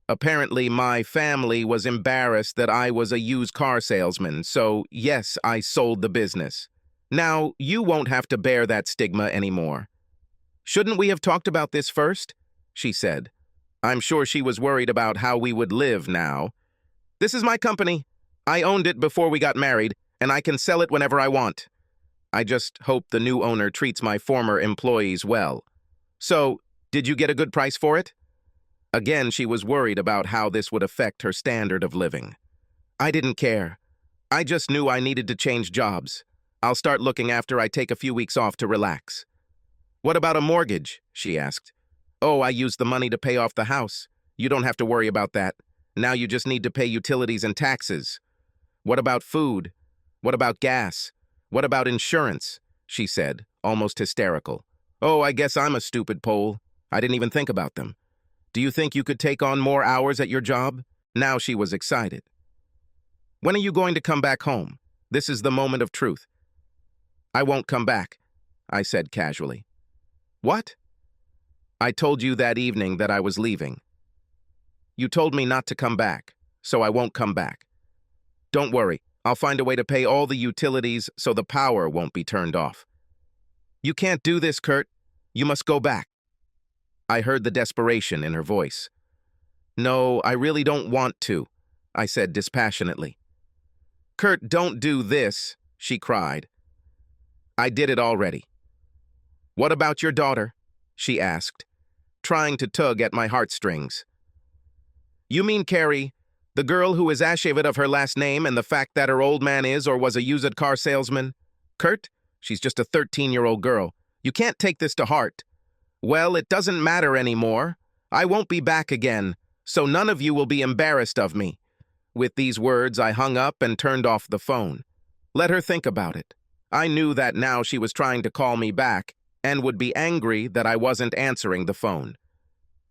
Apparently, my family was embarrassed that I was a used car salesman, so yes, I sold the business. Now, you won't have to bear that stigma anymore. "Shouldn't we have talked about this first?" she said. I'm sure she was worried about how we would live now. "This is my company. I owned it before we got married, and I can sell it whenever I want. I just hope the new owner treats my former employees well." "So, did you get a good price for it?" Again, she was worried about how this would affect her standard of living. I didn't care. I just knew I needed to change jobs. I'll start looking after I take a few weeks off to relax. "What about a mortgage?" she asked. "Oh, I used the money to pay off the house. You don't have to worry about that. Now you just need to pay utilities and taxes." "What about food? What about gas? What about insurance?" she said, almost hysterical. "Oh, I guess I'm a stupid Pole. I didn't even think about them. Do you think you could take on more hours at your job?" Now she was excited. "When are you going to come back home? This is the moment of truth." "I won't come back," I said casually. "What?" "I told you that evening that I was leaving. You told me not to come back, so I won't come back. Don't worry, I'll find a way to pay all the utilities so the power won't be turned off." "You can't do this, Kurt. You must go back." I heard the desperation in her voice. "No, I really don't want to," I said dispassionately. "Kurt, don't do this," she cried. "I did it already." "What about your daughter?" she asked, trying to tug at my heartstrings. "You mean Carrie, the girl who is ashamed of her last name and the fact that her old man is or was a used car salesman? Kurt, she's just a 13-year-old girl. You can't take this to heart." "Well, it doesn't matter anymore. I won't be back again, so none of you will be embarrassed of me." With these words, I hung up and turned off the phone. Let her think about it. I knew that now she was trying to call me back and would be angry that I wasn't answering the phone.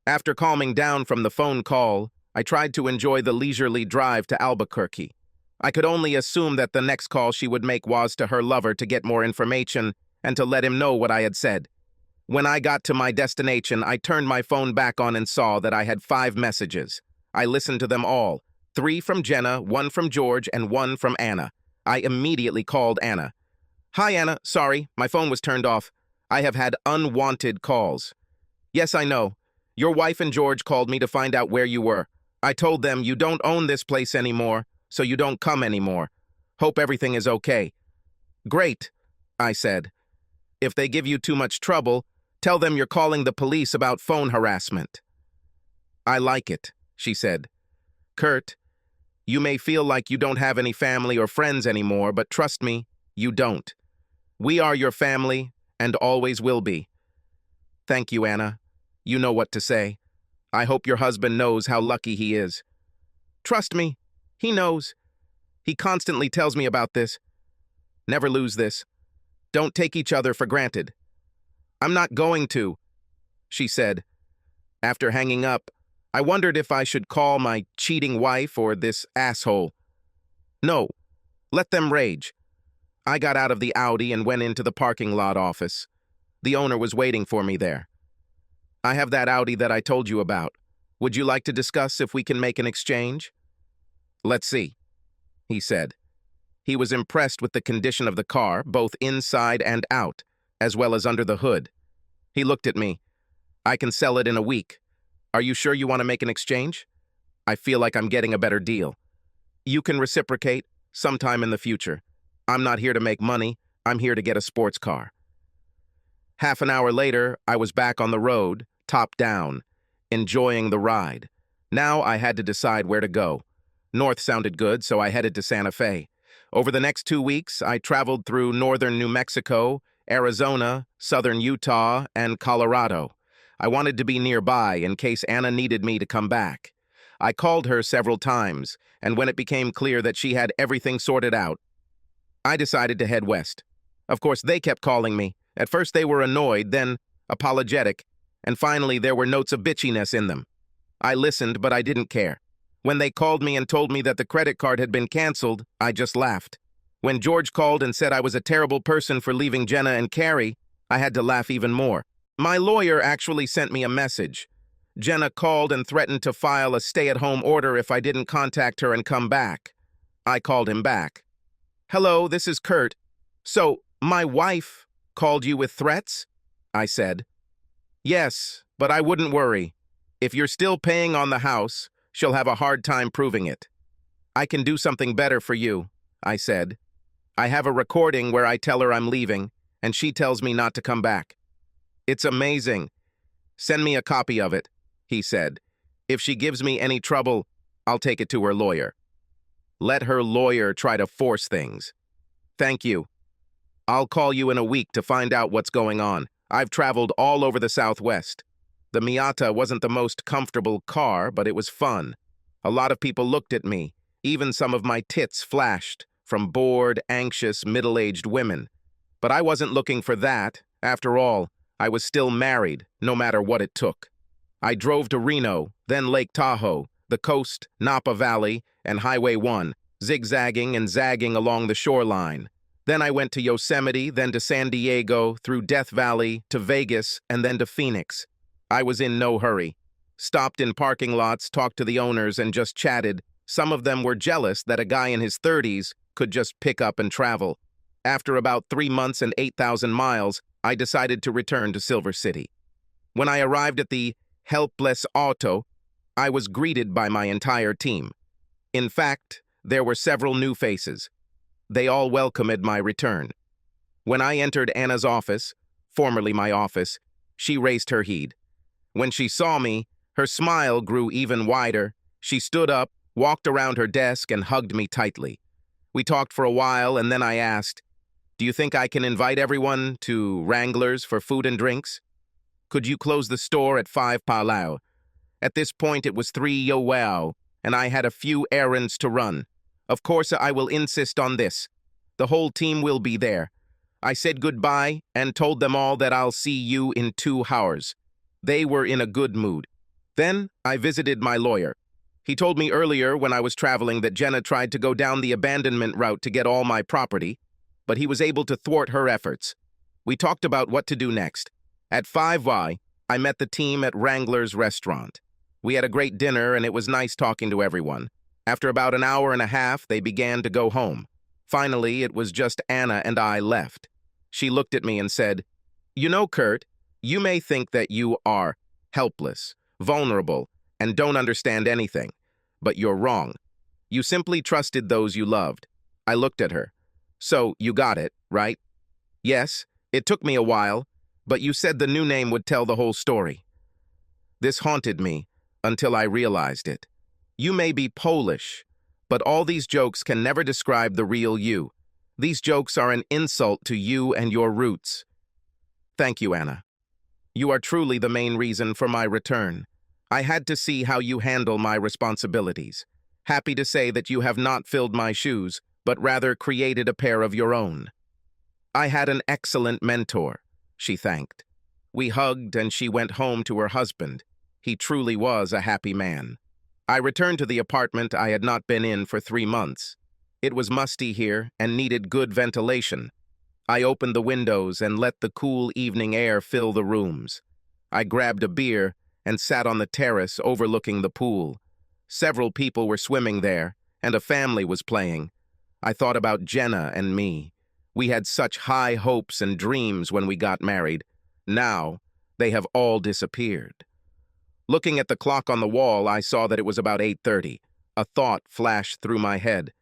After calming down from the phone call, I tried to enjoy the leisurely drive to Albuquerque. I could only assume that the next call she would make was to her lover to get more information and to let him know what I had said. When I got to my destination, I turned my phone back on and saw that I had 5 messages. I listened to them all, 3 from Jenna, 1 from George, and 1 from Anna. I immediately called Anna. "Hi, Anna. Sorry, my phone was turned off. I have had unwanted calls." "Yes, I know. Your wife and George called me to find out where you were. I told them you don't own this place anymore, so you don't come anymore. Hope everything is okay." "Great," I said. "If they give you too much trouble, tell them you're calling the police about phone harassment." I like it, she said. Kurt, you may feel like you don't have any family or friends anymore, but trust me, you don't. We are your family and always will be. Thank you, Anna. You know what to say. I hope your husband knows how lucky he is. Trust me, he knows. He constantly tells me about this. Never lose this. Don't take each other for granted. I'm not going to, she said. After hanging up, I wondered if I should call my cheating wife or this asshole. No, let them rage. I got out of the Audi and went into the parking lot office. The owner was waiting for me there. I have that Audi that I told you about. Would you like to discuss if we can make an exchange? Let's see, he said. He was impressed with the condition of the car, both inside and out, as well as under the hood. He looked at me. I can sell it in a week. Are you sure you want to make an exchange? I feel like I'm getting a better deal. You can reciprocate sometime in the future. I'm not here to make money. I'm here to get a sports car. Half an hour later, I was back on the road, top down, enjoying the ride. Now I had to decide where to go. North sounded good, so I headed to Santa Fe. Over the next 2 weeks, I traveled through northern New Mexico, Arizona, southern Utah, and Colorado. I wanted to be nearby in case Anna needed me to come back. I called her several times, and when it became clear that she had everything sorted out, I decided to head west. Of course, they kept calling me. At first they were annoyed, then apologetic, and finally there were notes of bitchiness in them. I listened, but I didn't care. When they called me and told me that the credit card had been canceled, I just laughed. When George called and said I was a terrible person for leaving Jenna and Carrie, I had to laugh even more. My lawyer actually sent me a message. Jenna called and threatened to file a stay-at-home order if I didn't contact her and come back. I called him back. Hello, this is Kurt. So, my wife called you with threats? I said. Yes, but I wouldn't worry. If you're still paying on the house, she'll have a hard time proving it. I can do something better for you, I said. I have a recording where I tell her I'm leaving, and she tells me not to come back. It's amazing. Send me a copy of it, he said. If she gives me any trouble, I'll take it to her lawyer. Let her lawyer try to force things. Thank you. I'll call you in a week to find out what's going on. I've traveled all over the Southwest. The Miata wasn't the most comfortable car, but it was fun. A lot of people looked at me. Even some of my tits flashed from bored, anxious, middle-aged women. But I wasn't looking for that. After all, I was still married, no matter what it took. I drove to Reno, then Lake Tahoe, the coast, Napa Valley, and Highway 1, zigzagging and zagging along the shoreline. Then I went to Yosemite, then to San Diego, through Death Valley, to Vegas, and then to Phoenix. I was in no hurry. Stopped in parking lots, talked to the owners, and just chatted. Some of them were jealous that a guy in his 30s could just pick up and travel. After about 3 months and 8,000 miles, I decided to return to Silver City. When I arrived at the Helpless Auto, I was greeted by my entire team. In fact, there were several new faces. They all welcomed my return. When I entered Anna's office, formerly my office, she raised her head. When she saw me, her smile grew even wider. She stood up, walked around her desk, and hugged me tightly. We talked for a while, and then I asked, "Do you think I can invite everyone to Wrangler's for food and drinks? Could you close the store at 5 Palau?" At this point, it was 3 Yo-Wow, and I had a few errands to run. Of course, I will insist on this. The whole team will be there. I said goodbye and told them all that I'll see you in 2 hours. They were in a good mood. Then I visited my lawyer. He told me earlier when I was traveling that Jenna tried to go down the abandonment route to get all my property, but he was able to thwart her efforts. We talked about what to do next. At 5Y, I met the team at Wrangler's restaurant. We had a great dinner, and it was nice talking to everyone. After about an hour and a half, they began to go home. Finally, it was just Anna and I left. She looked at me and said, "You know, Kurt, you may think that you are helpless, vulnerable, and don't understand anything, but you're wrong. You simply trusted those you loved." I looked at her. "So, you got it, right?" "Yes, it took me a while, but you said the new name would tell the whole story." This haunted me. until I realized it. You may be Polish, but all these jokes can never describe the real you. These jokes are an insult to you and your roots. Thank you, Anna. You are truly the main reason for my return. I had to see how you handle my responsibilities. Happy to say that you have not filled my shoes, but rather created a pair of your own. I had an excellent mentor, she thanked. We hugged and she went home to her husband. He truly was a happy man. I returned to the apartment I had not been in for 3 months. It was musty here and needed good ventilation. I opened the windows and let the cool evening air fill the rooms. I grabbed a beer and sat on the terrace overlooking the pool. Several people were swimming there, and a family was playing. I thought about Jenna and me. We had such high hopes and dreams when we got married. Now, they have all disappeared. Looking at the clock on the wall, I saw that it was about 8:30. A thought flashed through my head.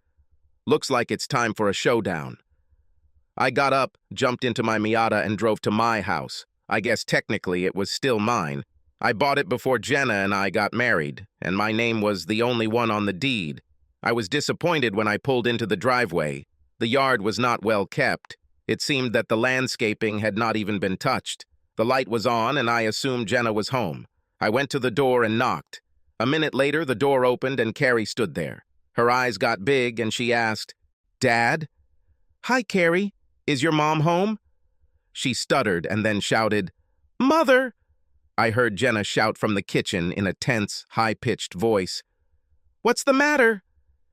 Looks like it's time for a showdown. I got up, jumped into my Miata, and drove to my house. I guess technically it was still mine. I bought it before Jenna and I got married, and my name was the only one on the deed. I was disappointed when I pulled into the driveway. The yard was not well kept. It seemed that the landscaping had not even been touched. The light was on, and I assumed Jenna was home. I went to the door and knocked. A minute later, the door opened and Carrie stood there. Her eyes got big, and she asked, "Dad?" "Hi, Carrie. Is your mom home?" She stuttered and then shouted, "Mother!" I heard Jenna shout from the kitchen in a tense, high-pitched voice. "What's the matter?"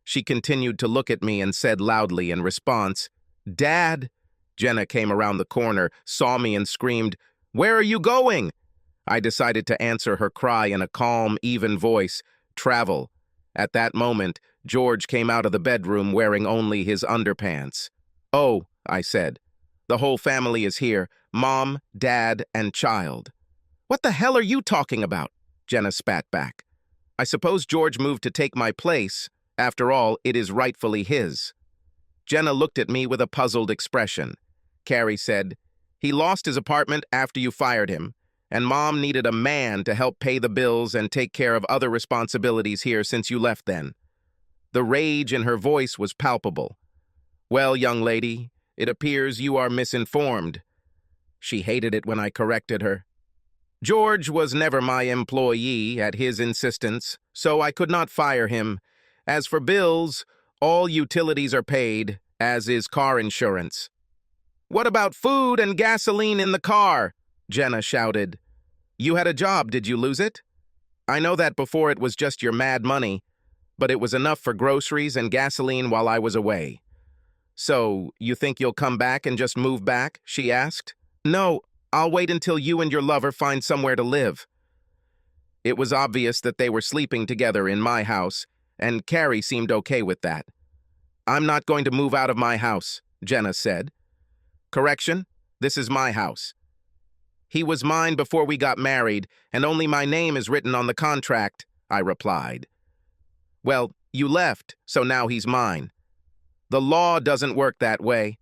She continued to look at me and said loudly in response, "Dad!" Jenna came around the corner, saw me, and screamed, "Where are you going?" I decided to answer her cry in a calm, even voice, "Travel." At that moment, George came out of the bedroom wearing only his underpants. "Oh," I said, "the whole family is here, Mom, Dad, and child." "What the hell are you talking about?" Jenna spat back. "I suppose George moved to take my place. After all, it is rightfully his." Jenna looked at me with a puzzled expression. Carrie said, "He lost his apartment after you fired him, and Mom needed a man to help pay the bills and take care of other responsibilities here since you left then." The rage in her voice was palpable. "Well, young lady, it appears you are misinformed." She hated it when I corrected her. "George was never my employee at his insistence, so I could not fire him. As for bills, all utilities are paid, as is car insurance." "What about food and gasoline in the car?" Jenna shouted. "You had a job, did you lose it?" "I know that before it was just your mad money, but it was enough for groceries and gasoline while I was away." "So, you think you'll come back and just move back?" she asked. "No, I'll wait until you and your lover find somewhere to live." It was obvious that they were sleeping together in my house, and Carrie seemed okay with that. "I'm not going to move out of my house," Jenna said. "Correction, this is my house. He was mine before we got married, and only my name is written on the contract," I replied. "Well, you left, so now he's mine. The law doesn't work that way.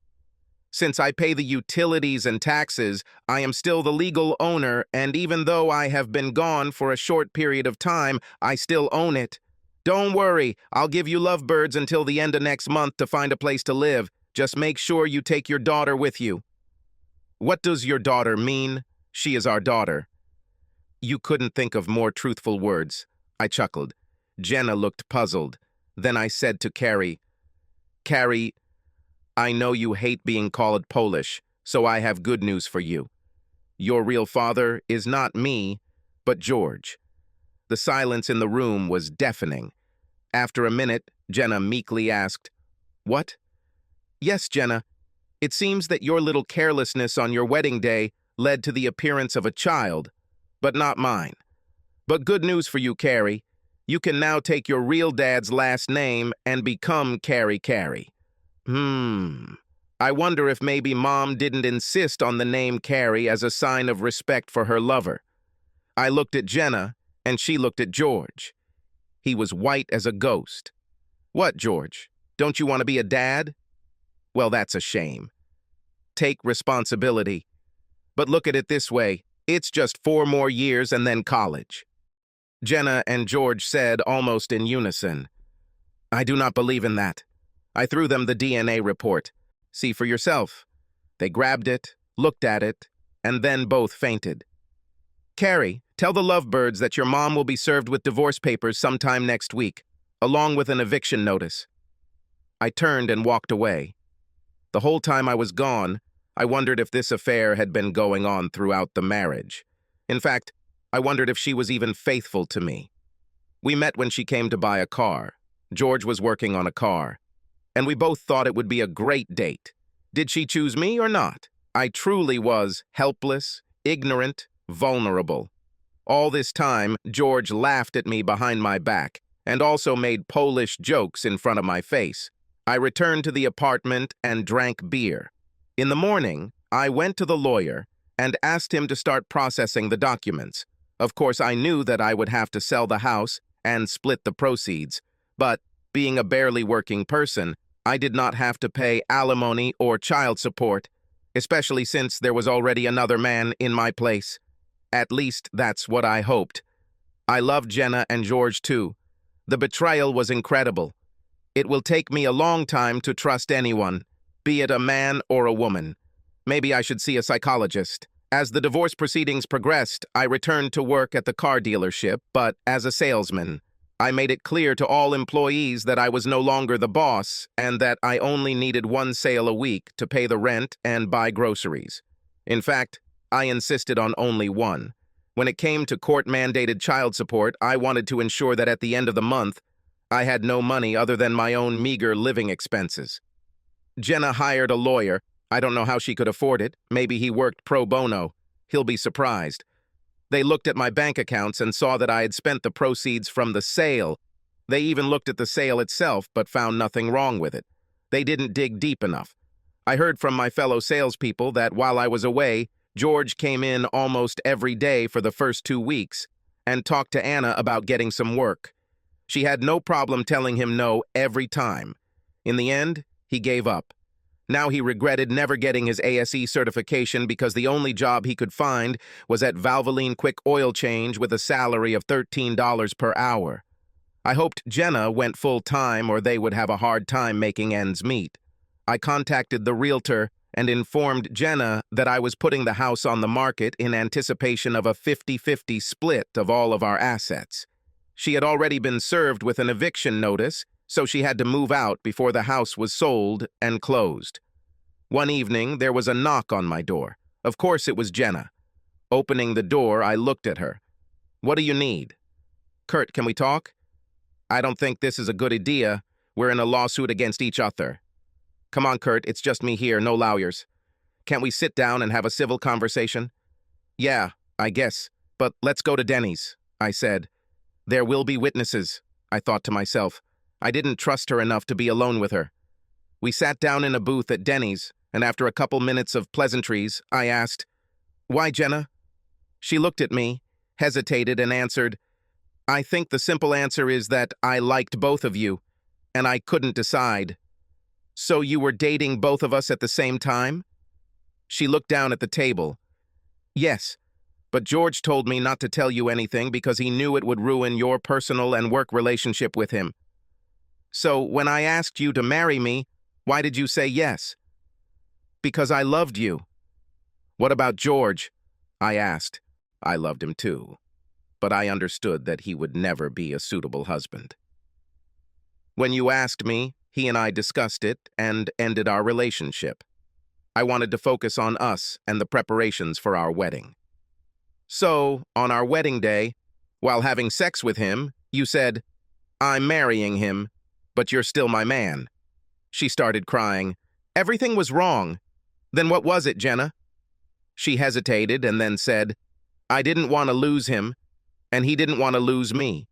Since I pay the utilities and taxes, I am still the legal owner, and even though I have been gone for a short period of time, I still own it. Don't worry, I'll give you lovebirds until the end of next month to find a place to live. Just make sure you take your daughter with you." "What does your daughter mean? She is our daughter." You couldn't think of more truthful words. I chuckled. Jenna looked puzzled. Then I said to Carrie, "Carrie, I know you hate being called Polish, so I have good news for you. Your real father is not me, but George." The silence in the room was deafening. After a minute, Jenna meekly asked, "What?" "Yes, Jenna. It seems that your little carelessness on your wedding day led to the appearance of a child, but not mine. But good news for you, Carrie. You can now take your real dad's last name and become Carrie Carrie." I wonder if maybe Mom didn't insist on the name Carrie as a sign of respect for her lover. I looked at Jenna, and she looked at George. He was white as a ghost. "What, George? Don't you want to be a dad?" "Well, that's a shame. Take responsibility. But look at it this way, it's just 4 more years and then college." Jenna and George said almost in unison. I do not believe in that. I threw them the DNA report. See for yourself. They grabbed it, looked at it, and then both fainted. Carrie, tell the lovebirds that your mom will be served with divorce papers sometime next week, along with an eviction notice. I turned and walked away. The whole time I was gone, I wondered if this affair had been going on throughout the marriage. In fact, I wondered if she was even faithful to me. We met when she came to buy a car. George was working on a car, and we both thought it would be a great date. Did she choose me or not? I truly was helpless, ignorant, vulnerable. All this time, George laughed at me behind my back and also made Polish jokes in front of my face. I returned to the apartment and drank beer. In the morning, I went to the lawyer and asked him to start processing the documents. Of course, I knew that I would have to sell the house and split the proceeds, but being a barely working person, I did not have to pay alimony or child support, especially since there was already another man in my place. At least that's what I hoped. I loved Jenna and George too. The betrayal was incredible. It will take me a long time to trust anyone, be it a man or a woman. Maybe I should see a psychologist. As the divorce proceedings progressed, I returned to work at the car dealership, but as a salesman. I made it clear to all employees that I was no longer the boss and that I only needed one sale a week to pay the rent and buy groceries. In fact, I insisted on only one. When it came to court-mandated child support, I wanted to ensure that at the end of the month, I had no money other than my own meager living expenses. Jenna hired a lawyer. I don't know how she could afford it. Maybe he worked pro bono. He'll be surprised. They looked at my bank accounts and saw that I had spent the proceeds from the sale. They even looked at the sale itself, but found nothing wrong with it. They didn't dig deep enough. I heard from my fellow salespeople that while I was away, George came in almost every day for the first 2 weeks and talked to Anna about getting some work. She had no problem telling him no every time. In the end, he gave up. Now he regretted never getting his ASE certification because the only job he could find was at Valvoline Quick Oil Change with a salary of $13 per hour. I hoped Jenna went full-time or they would have a hard time making ends meet. I contacted the realtor and informed Jenna that I was putting the house on the market in anticipation of a 50-50 split of all of our assets. She had already been served with an eviction notice, so she had to move out before the house was sold and closed. One evening, there was a knock on my door. Of course, it was Jenna. Opening the door, I looked at her. "What do you need?" "Kurt, can we talk?" "I don't think this is a good idea. We're in a lawsuit against each other." "Come on, Kurt, it's just me here, no lawyers. Can't we sit down and have a civil conversation?" "Yeah, I guess, but let's go to Denny's," I said. There will be witnesses, I thought to myself. I didn't trust her enough to be alone with her. We sat down in a booth at Denny's, and after a couple minutes of pleasantries, I asked, "Why, Jenna?" She looked at me, hesitated, and answered, "I think the simple answer is that I liked both of you, and I couldn't decide." "So you were dating both of us at the same time?" She looked down at the table. "Yes, but George told me not to tell you anything because he knew it would ruin your personal and work relationship with him." "So when I asked you to marry me, why did you say yes?" "Because I loved you." "What about George?" I asked. I loved him too, but I understood that he would never be a suitable husband. When you asked me, he and I discussed it and ended our relationship. I wanted to focus on us and the preparations for our wedding. So, on our wedding day, while having sex with him, you said, "I'm marrying him, but you're still my man." She started crying. "Everything was wrong." "Then what was it, Jenna?" She hesitated and then said, "I didn't want to lose him, and he didn't want to lose me."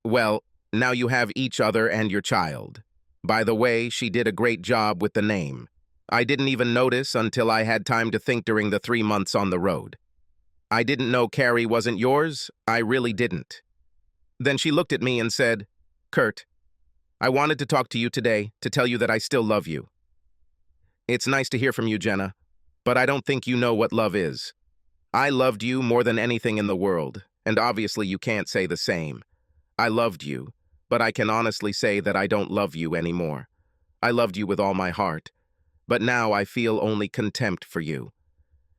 "Well, now you have each other and your child." By the way, she did a great job with the name. I didn't even notice until I had time to think during the 3 months on the road. "I didn't know Carrie wasn't yours. I really didn't." Then she looked at me and said, "Kurt, I wanted to talk to you today to tell you that I still love you." "It's nice to hear from you, Jenna, but I don't think you know what love is. I loved you more than anything in the world, and obviously you can't say the same. I loved you, but I can honestly say that I don't love you anymore. I loved you with all my heart, but now I feel only contempt for you.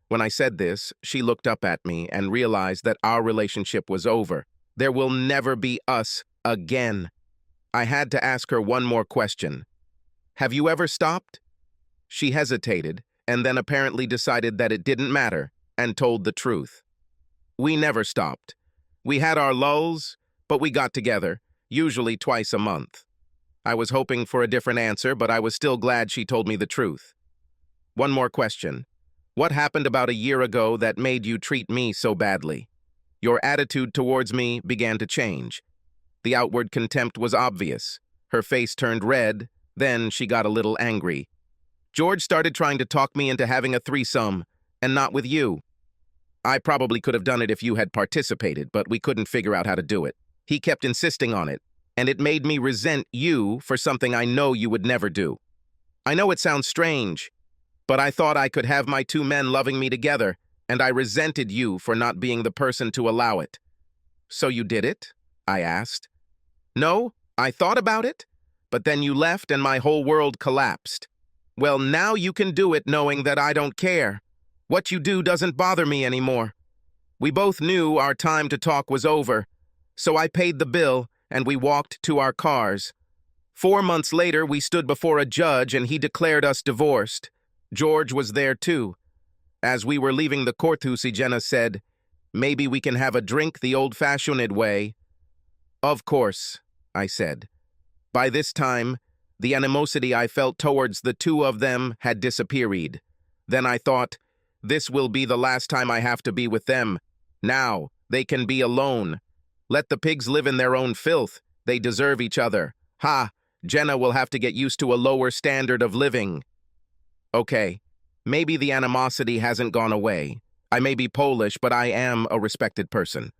When I said this, she looked up at me and realized that our relationship was over. There will never be us again. I had to ask her one more question. Have you ever stopped? She hesitated, and then apparently decided that it didn't matter, and told the truth. We never stopped. We had our lulls, but we got together, usually twice a month. I was hoping for a different answer, but I was still glad she told me the truth. One more question. What happened about a year ago that made you treat me so badly? Your attitude towards me began to change. The outward contempt was obvious. Her face turned red, then she got a little angry. George started trying to talk me into having a threesome, and not with you. I probably could have done it if you had participated, but we couldn't figure out how to do it. He kept insisting on it, and it made me resent you for something I know you would never do. I know it sounds strange, but I thought I could have my two men loving me together, and I resented you for not being the person to allow it. So you did it? I asked. No, I thought about it, but then you left and my whole world collapsed. Well, now you can do it knowing that I don't care. What you do doesn't bother me anymore. We both knew our time to talk was over, so I paid the bill and we walked to our cars. 4 months later, we stood before a judge and he declared us divorced. George was there too. As we were leaving the courthouse, Jenna said, "Maybe we can have a drink the old-fashioned way." Of course, I said. By this time, the animosity I felt towards the two of them had disappeared. Then I thought, this will be the last time I have to be with them. Now, they can be alone. Let the pigs live in their own filth. They deserve each other. Ha! Jenna will have to get used to a lower standard of living. Okay, maybe the animosity hasn't gone away. I may be Polish, but I am a respected person.